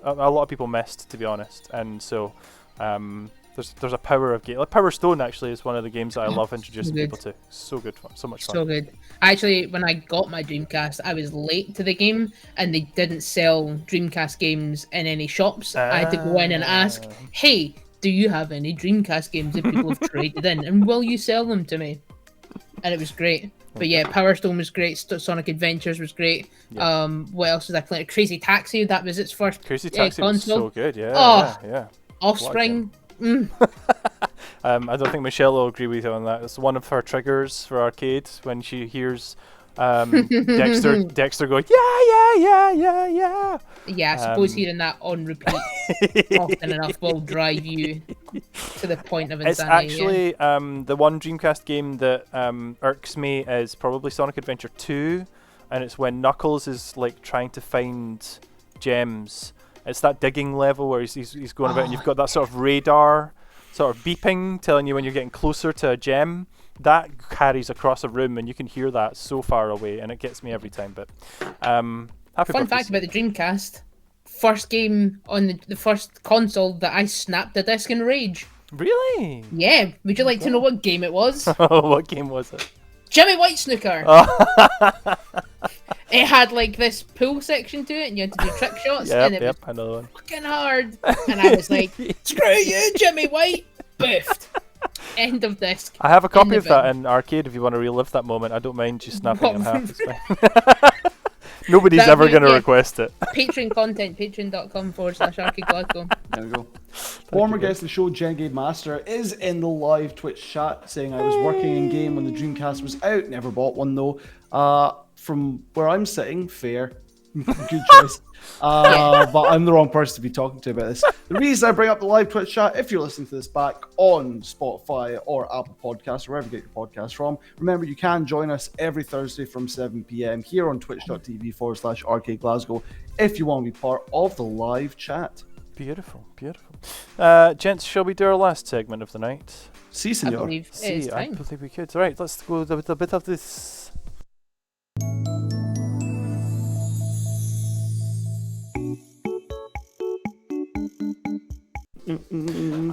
a lot of people missed, to be honest. And so there's a power of game. Like Power Stone actually is one of the games that I love introducing people to. So good fun, so much fun. So good. Actually, when I got my Dreamcast, I was late to the game, and they didn't sell Dreamcast games in any shops. I had to go in and ask, "Hey, do you have any Dreamcast games that people have traded in, and will you sell them to me?" And it was great. But yeah, Power Stone was great. Sonic Adventures was great. Yeah. What else was I playing? Crazy Taxi. That was its first Crazy Taxi console. was so good. Yeah. Oh, yeah. Offspring. I don't think Michelle will agree with you on that. It's one of her triggers for arcade when she hears Dexter going, yeah. Yeah, I suppose hearing that on repeat often enough will drive you to the point of insanity. It's actually the one Dreamcast game that irks me is probably Sonic Adventure 2, and it's when Knuckles is like trying to find gems. It's that digging level where he's going about, and you've got that sort of radar sort of beeping telling you when you're getting closer to a gem. That carries across a room, and you can hear that so far away, and it gets me every time. But fun fact about the Dreamcast: first game on the first console that I snapped a disc in rage. Really? Yeah. Would you like to know what game it was? What game was it? Jimmy White Snooker. It had like this pool section to it, and you had to do trick shots, and it was another one. fucking hard. And I was like, "Screw you, Jimmy White!" Boofed. End of disc. I have a copy of that in arcade if you want to relive that moment. I don't mind you snapping in half. It's fine. Nobody's ever going to request it. Patreon content, patreon.com/Arcade Glasgow. There we go. Former guest of the show, Jengade Master, is in the live Twitch chat saying, I was working in game when the Dreamcast was out, never bought one though. From where I'm sitting, fair. Good choice. But I'm the wrong person to be talking to about this. The reason I bring up the live Twitch chat, if you're listening to this back on Spotify or Apple Podcasts, or wherever you get your podcasts from, remember you can join us every Thursday from 7 p.m. here on twitch.tv/Arcade Glasgow if you want to be part of the live chat. Beautiful. Gents, shall we do our last segment of the night? Si, senor. I believe it's time. I believe we could. All right, let's go with a bit of this.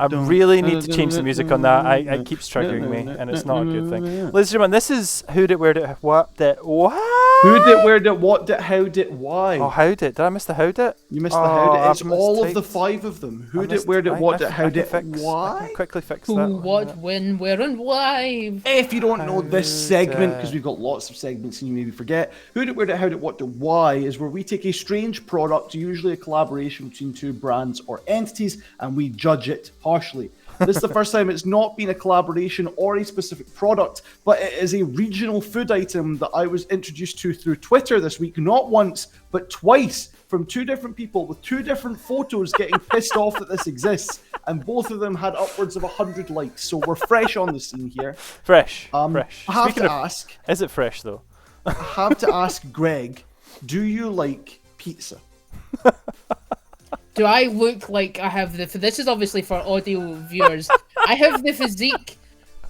I really need to change the music on that. It keeps triggering me, and it's not a good thing. Ladies and gentlemen, this is Who'd It, Where'd It, What? Who did, where did, what did, how did, why? Oh, how did? Did I miss the how did? You missed the how did. It's I've all of mistyped. the 5 of them. Who I did, missed- where did, what I did, how can did, fix- I why? can quickly fix Who, that. what, when, where, and why. If you don't know this How segment, did- because we've got lots of segments and you maybe forget, who did, where did, how did, what did, why is where we take a strange product, usually a collaboration between 2 brands or entities, and we judge it harshly. This is the first time it's not been a collaboration or a specific product, but it is a regional food item that I was introduced to through Twitter this week, not once, but twice, from 2 different people with 2 different photos getting pissed off that this exists, and both of them had upwards of 100 likes, so we're fresh on the scene here. Fresh. I Fresh. have Speaking to of- ask, Is it fresh though? I have to ask Greg, do you like pizza? Do I look like I have the... This is obviously for audio viewers. I have the physique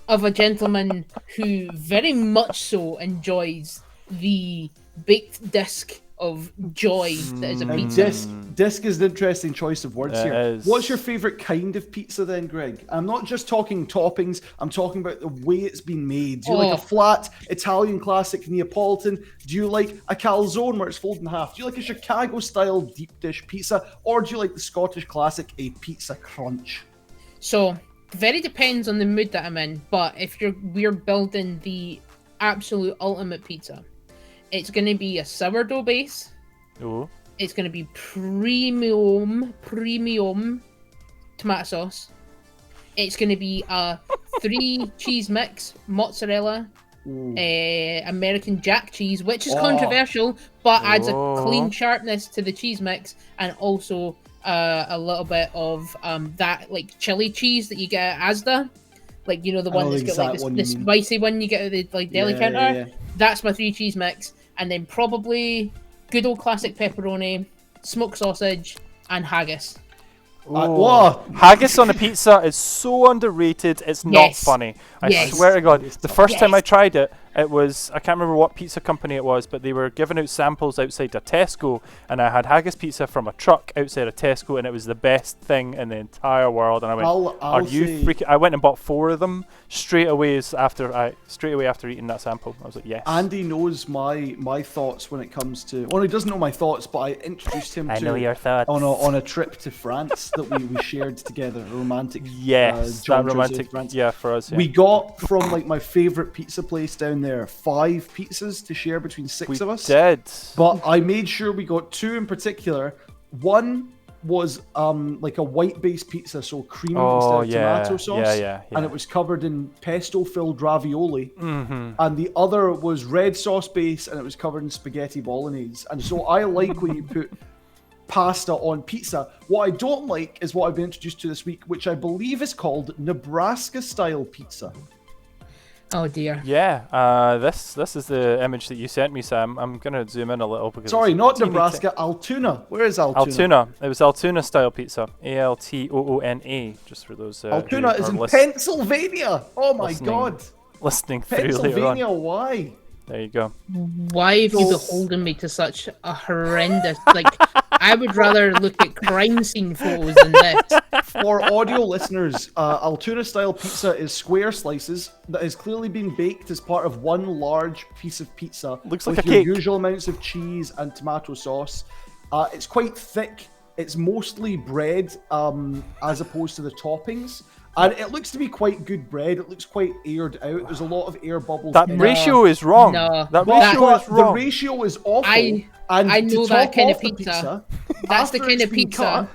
of a gentleman who very much so enjoys the baked disc of joy that is a pizza. Disc is an interesting choice of words It here. is. What's your favourite kind of pizza then, Greg? I'm not just talking toppings, I'm talking about the way it's been made. Do you like a flat Italian classic Neapolitan? Do you like a calzone where it's folded in half? Do you like a Chicago-style deep dish pizza? Or do you like the Scottish classic, a pizza crunch? So, very depends on the mood that I'm in, but if we're building the absolute ultimate pizza, it's going to be a sourdough base. Ooh. It's going to be premium tomato sauce. It's going to be a 3 cheese mix, mozzarella, American Jack cheese, which is controversial, but adds a clean sharpness to the cheese mix, and also a little bit of that like chili cheese that you get at Asda. Like, you know, the one that's got like this spicy one you get at the like deli counter. Yeah. That's my 3 cheese mix. And then probably good old classic pepperoni, smoked sausage, and haggis. What? Haggis on a pizza is so underrated, it's not funny. I swear to God. The first time I tried it, it was, I can't remember what pizza company it was, but they were giving out samples outside a Tesco, and I had haggis pizza from a truck outside a Tesco, and it was the best thing in the entire world. And I went, are you freaking... I went and bought 4 of them straight away after eating that sample. I was like, yes. Andy knows my thoughts when it comes to... Well, he doesn't know my thoughts, but I introduced him I know your thoughts. on a trip to France that we shared together, a romantic... Yes, that romantic, yeah, for us. Yeah. We got from like my favourite pizza place down there 5 pizzas to share between 6 of us. Did. But I made sure we got 2 in particular. One was like a white-based pizza, so cream instead of tomato sauce. Yeah. And it was covered in pesto-filled ravioli. And the other was red sauce base, and it was covered in spaghetti bolognese. And so I like when you put pasta on pizza. What I don't like is what I've been introduced to this week, which I believe is called Nebraska-style pizza. Oh dear. Yeah, this is the image that you sent me, Sam. I'm gonna zoom in a little because sorry, not Nebraska, Altoona. Where is Altoona? Altoona. It was Altoona style pizza. Altoona. Just for those. Altoona is in Pennsylvania. Oh my God. Listening through later on. Pennsylvania. Why? There you go. Why have you beholden me to such a horrendous... Like, I would rather look at crime scene photos than this. For audio listeners, Altoona-style pizza is square slices that has clearly been baked as part of one large piece of pizza. Looks like with a your cake. Usual amounts of cheese and tomato sauce. It's quite thick. It's mostly bread as opposed to the toppings. And it looks to be quite good bread. It looks quite aired out. There's a lot of air bubbles. That ratio is wrong. No. That ratio is wrong. The ratio is awful. I know that kind of pizza. That's the kind of pizza.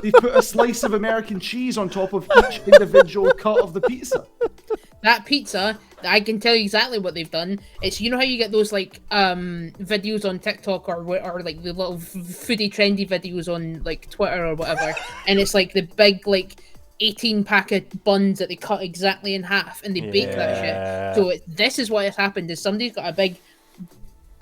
They put a slice of American cheese on top of each individual cut of the pizza. That pizza, I can tell you exactly what they've done. It's, you know how you get those like videos on TikTok or like the little foodie trendy videos on like Twitter or whatever, and it's like the big like 18-pack of buns that they cut exactly in half and they bake that shit. So this is what has happened: is somebody's got a big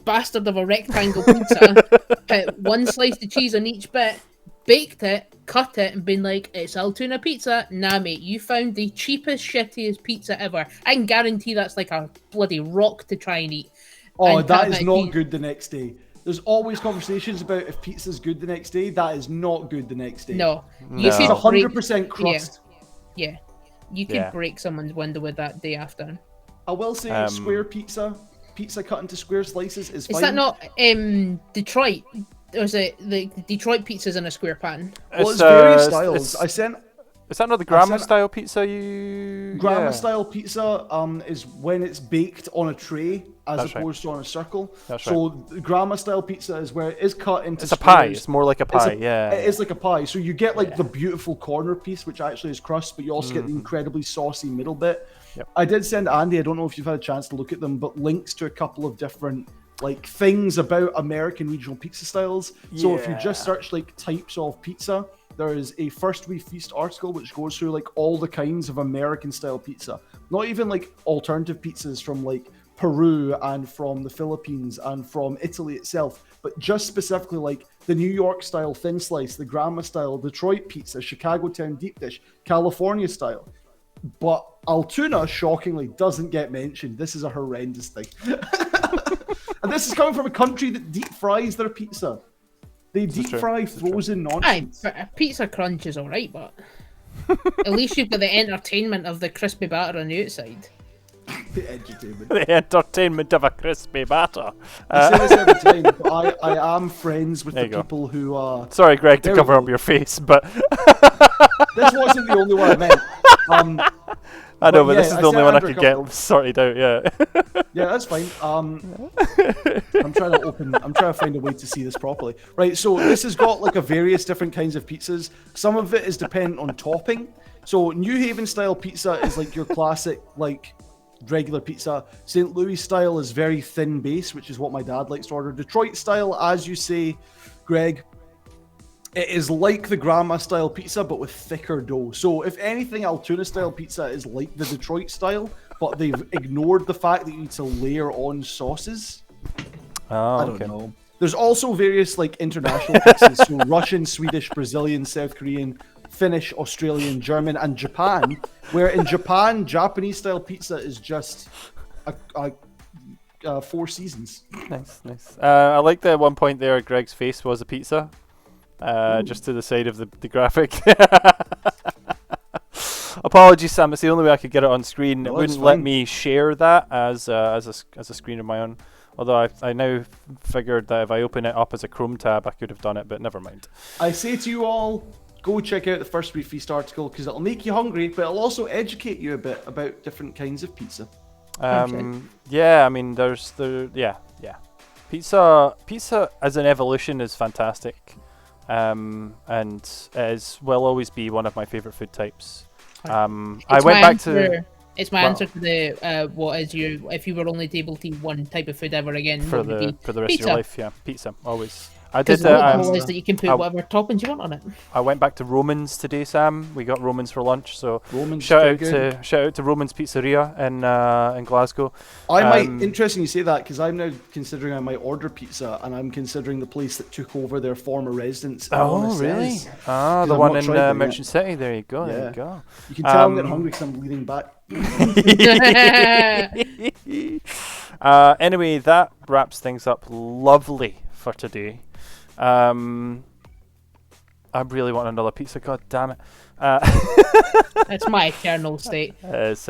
bastard of a rectangle pizza, put 1 slice of cheese on each bit, baked it, cut it, and been like, it's Altoona pizza. Nah, mate, you found the cheapest, shittiest pizza ever. I can guarantee that's like a bloody rock to try and eat. Oh, and that is not good the next day. There's always conversations about if pizza's good the next day. That is not good the next day. No. This is 100% crust. Yeah. You could break someone's window with that day after. I will say square pizza pizza cut into square slices is fine. Is that not Detroit? Or is it the Detroit pizza's in a square pan? Well, it's various styles. Is that not the grandma style pizza you... Grandma style pizza is when it's baked on a tray as opposed to on a circle. So grandma style pizza is where it is cut into It's a squares. pie. It's more like a pie, It is like a pie. So you get like the beautiful corner piece, which actually is crust, but you also get the incredibly saucy middle bit. Yep. I did send Andy, I don't know if you've had a chance to look at them, but links to a couple of different like things about American regional pizza styles. So if you just search like types of pizza, there is a First We Feast article which goes through like all the kinds of American style pizza. Not even like alternative pizzas from like Peru and from the Philippines and from Italy itself, but just specifically like the New York style thin slice, the grandma style, Detroit pizza, Chicago town deep dish, California style. But Altoona, shockingly, doesn't get mentioned. This is a horrendous thing. And this is coming from a country that deep fries their pizza. They deep fry frozen nonsense. Aye, but Pizza Crunch is alright, but at least you've got the entertainment of the crispy batter on the outside. The entertainment. The entertainment of a crispy batter. I say this every time, but I am friends with the people who are... Sorry, Greg, to cover up your face, but... This wasn't the only one I meant. I know, but this is the only one I could get sorted out, yeah. Yeah, that's fine. I'm trying to find a way to see this properly. Right, so this has got like a various different kinds of pizzas. Some of it is dependent on topping. So New Haven style pizza is like your classic, like regular pizza. St. Louis style is very thin base, which is what my dad likes to order. Detroit style, as you say, Greg, it is like the grandma style pizza, but with thicker dough. So if anything, Altoona style pizza is like the Detroit style, but they've ignored the fact that you need to layer on sauces. Oh, I don't know. There's also various like international pizzas, so Russian, Swedish, Brazilian, South Korean, Finnish, Australian, German, and Japan, where in Japan, Japanese style pizza is just a Four Seasons. Nice. I like the one point there, Greg's face was a pizza. Just to the side of the graphic. Apologies, Sam. It's the only way I could get it on screen. It wouldn't let me share that as a screen of my own. Although I now figured that if I open it up as a Chrome tab, I could have done it, but never mind. I say to you all, go check out the First We Feast article because it'll make you hungry, but it'll also educate you a bit about different kinds of pizza. Yeah, I mean, yeah. Pizza as an evolution is fantastic. And will always be one of my favorite food types. I went back to... It's my answer to the what is you if you were only able to eat one type of food ever again for the rest pizza. of your life. Yeah, pizza always. I did that. Is that you can put whatever toppings you want on it. I went back to Roman's today, Sam. We got Roman's for lunch, so Roman's shout out to Roman's Pizzeria in Glasgow. I might interesting you say that because I'm now considering I might order pizza, and I'm considering the place that took over their former residence. Oh, really? The one in Merchant City. There you go. Yeah. There you go. You can tell I'm getting hungry because I'm leaning back. Anyway, that wraps things up lovely for today. I really want another pizza. God damn it! It's my eternal state. It is.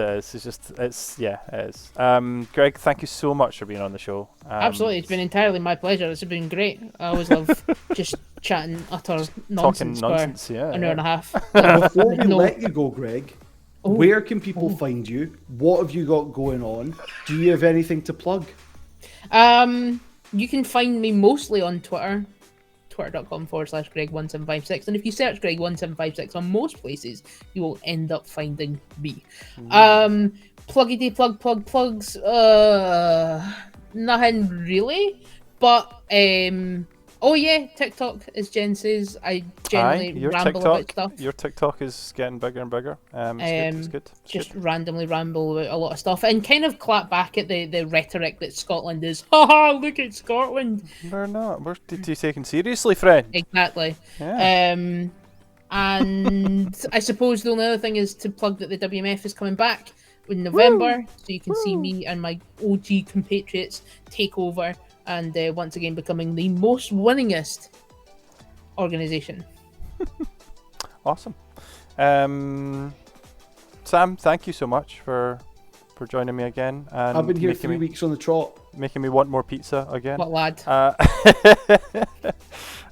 Greg, thank you so much for being on the show. Absolutely, it's been entirely my pleasure. It's been great. I always love just chatting utter nonsense for an hour and a half. Before we let you go, Greg, where can people find you? What have you got going on? Do you have anything to plug? You can find me mostly on Twitter. Twitter.com/Greg1756, and if you search Greg1756 on most places, you will end up finding me. Pluggity plugs. Nothing really, but oh yeah, TikTok, as Jen says, I generally ramble about stuff. Your TikTok is getting bigger and bigger. It's good. Randomly ramble about a lot of stuff and kind of clap back at the rhetoric that Scotland is. Haha, look at Scotland. We're not. We're taken seriously, friend. Exactly. Yeah. And I suppose the only other thing is to plug that the WMF is coming back in November, so you can see me and my OG compatriots take over and once again becoming the most winningest organisation. Awesome. Sam, thank you so much for for joining me again. And I've been here making 3 weeks on the trot. Making me want more pizza again. What lad?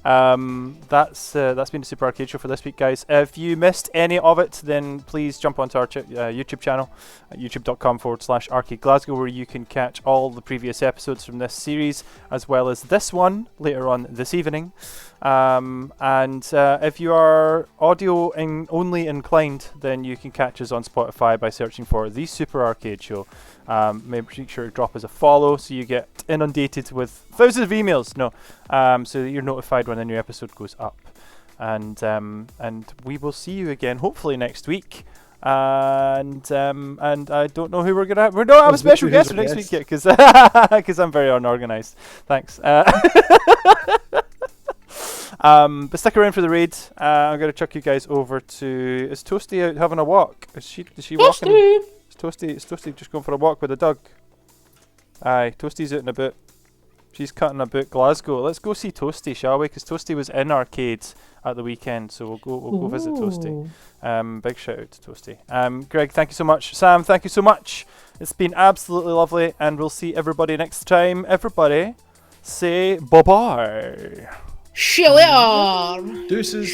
That's been the Super Arcade Show for this week, guys. If you missed any of it, then please jump onto our YouTube channel at youtube.com/Arcade Glasgow, where you can catch all the previous episodes from this series, as well as this one later on this evening. And if you are audio only inclined, then you can catch us on Spotify by searching for The Super Arcade Show. Make sure to drop us a follow so you get inundated with thousands of emails. So that you're notified when a new episode goes up. And we will see you again hopefully next week. And I don't know who we're gonna have. We don't have a special guest for next week yet because I'm very unorganized. Thanks. But stick around for the raid. I'm gonna chuck you guys over to. Is Toasty out having a walk? Is she walking? Is Toasty just going for a walk with the dog? Aye, Toasty's out and about. She's cutting about Glasgow. Let's go see Toasty, shall we? Because Toasty was in R-CADE at the weekend, so we'll go visit Toasty. Big shout out to Toasty. Greg, thank you so much. Sam, thank you so much. It's been absolutely lovely, and we'll see everybody next time. Everybody, say bye-bye. See you later. Deuces.